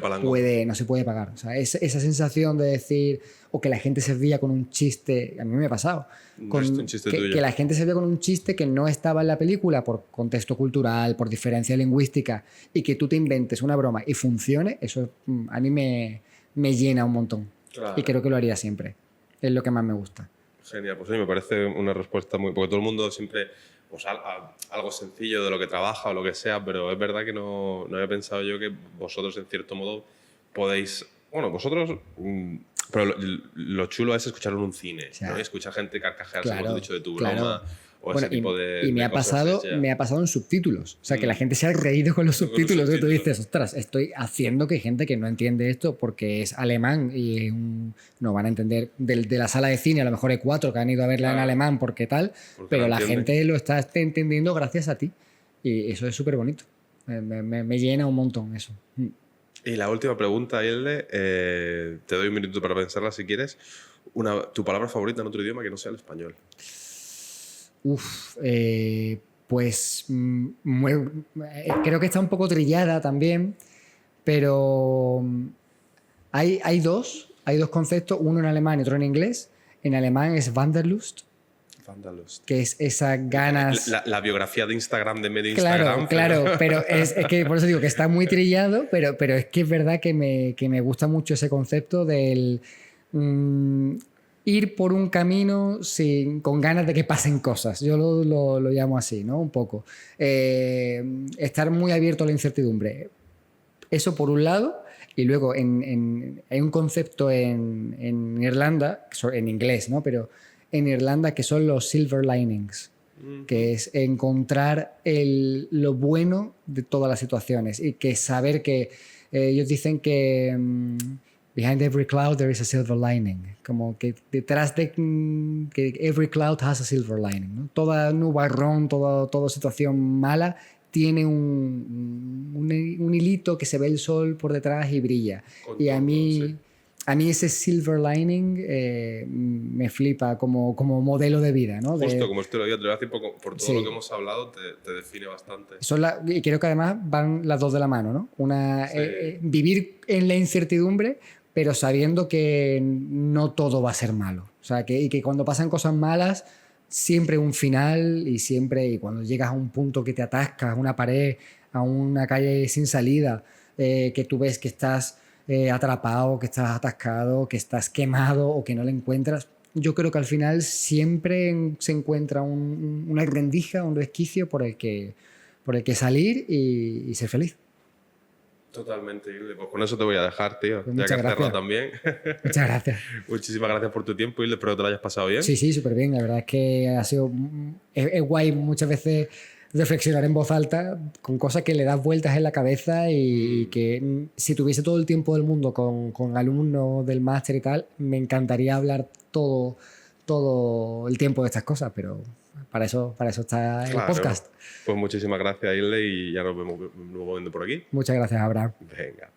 Speaker 3: puede pagar. O sea, esa sensación de decir, o que la gente se ría con un chiste, a mí me ha pasado, que la gente se ría con un chiste que no estaba en la película por contexto cultural, por diferencia lingüística, y que tú te inventes una broma y funcione, eso a mí me llena un montón. Claro. Y creo que lo haría siempre. Es lo que más me gusta.
Speaker 2: Genial, pues sí, me parece una respuesta muy... Porque todo el mundo siempre... Pues algo sencillo de lo que trabaja o lo que sea, pero es verdad que no había pensado yo que vosotros, en cierto modo, podéis... Bueno, vosotros... Pero lo chulo es escucharlo en un cine, o sea, ¿no? Escuchar gente carcajearse, como has dicho, de tu broma... O ese tipo de
Speaker 3: me ha pasado en subtítulos. O sea, que la gente se ha reído con los subtítulos. Y tú dices, ostras, estoy haciendo que gente que no entiende esto porque es alemán y no van a entender. De la sala de cine, a lo mejor hay 4 que han ido a verla en alemán porque tal, pero la gente lo está entendiendo gracias a ti. Y eso es súper bonito. Me llena un montón eso.
Speaker 2: Y la última pregunta, Hilde, te doy un minuto para pensarla si quieres. Tu palabra favorita en otro idioma que no sea el español.
Speaker 3: Pues creo que está un poco trillada también, pero hay dos conceptos, uno en alemán y otro en inglés. En alemán es Wanderlust, que es esas ganas...
Speaker 2: La biografía de Instagram de medio Instagram.
Speaker 3: Claro, pero es que por eso digo que está muy trillado, pero es que es verdad que me gusta mucho ese concepto del... ir por un camino con ganas de que pasen cosas. Yo lo llamo así, ¿no? Un poco. Estar muy abierto a la incertidumbre. Eso por un lado. Y luego hay un concepto en Irlanda, en inglés, ¿no? Pero en Irlanda, que son los silver linings, que es encontrar lo bueno de todas las situaciones y que saber que ellos dicen que... behind every cloud there is a silver lining. Como que detrás de que every cloud has a silver lining, ¿no? Toda nubarrón, toda situación mala tiene un hilito que se ve el sol por detrás y brilla. Y a mí ese silver lining me flipa como modelo de vida, ¿no?
Speaker 2: Justo, como te lo digo, te lo voy a decir por todo lo que hemos hablado, te define bastante.
Speaker 3: Y creo que además van las dos de la mano, ¿no? Vivir en la incertidumbre, pero sabiendo que no todo va a ser malo. O sea, y que cuando pasan cosas malas, siempre un final y cuando llegas a un punto que te atascas, a una pared, a una calle sin salida, que tú ves que estás atrapado, que estás atascado, que estás quemado o que no le encuentras, yo creo que al final siempre se encuentra una rendija, un resquicio por el que salir y ser feliz.
Speaker 2: Totalmente, Hilde. Pues con eso te voy a dejar, tío.
Speaker 3: Pues
Speaker 2: ya que
Speaker 3: gracias.
Speaker 2: hacerlo también.
Speaker 3: Muchas gracias.
Speaker 2: Muchísimas gracias por tu tiempo, Hilde. Espero que te lo hayas pasado bien.
Speaker 3: Sí, súper bien. La verdad es que ha sido... Es guay muchas veces reflexionar en voz alta con cosas que le das vueltas en la cabeza y que si tuviese todo el tiempo del mundo con alumnos del máster y tal, me encantaría hablar todo el tiempo de estas cosas, pero para eso está el podcast.
Speaker 2: Pues muchísimas gracias, Hilde, y ya nos vemos viendo por aquí.
Speaker 3: Muchas gracias, Abraham.
Speaker 2: Venga.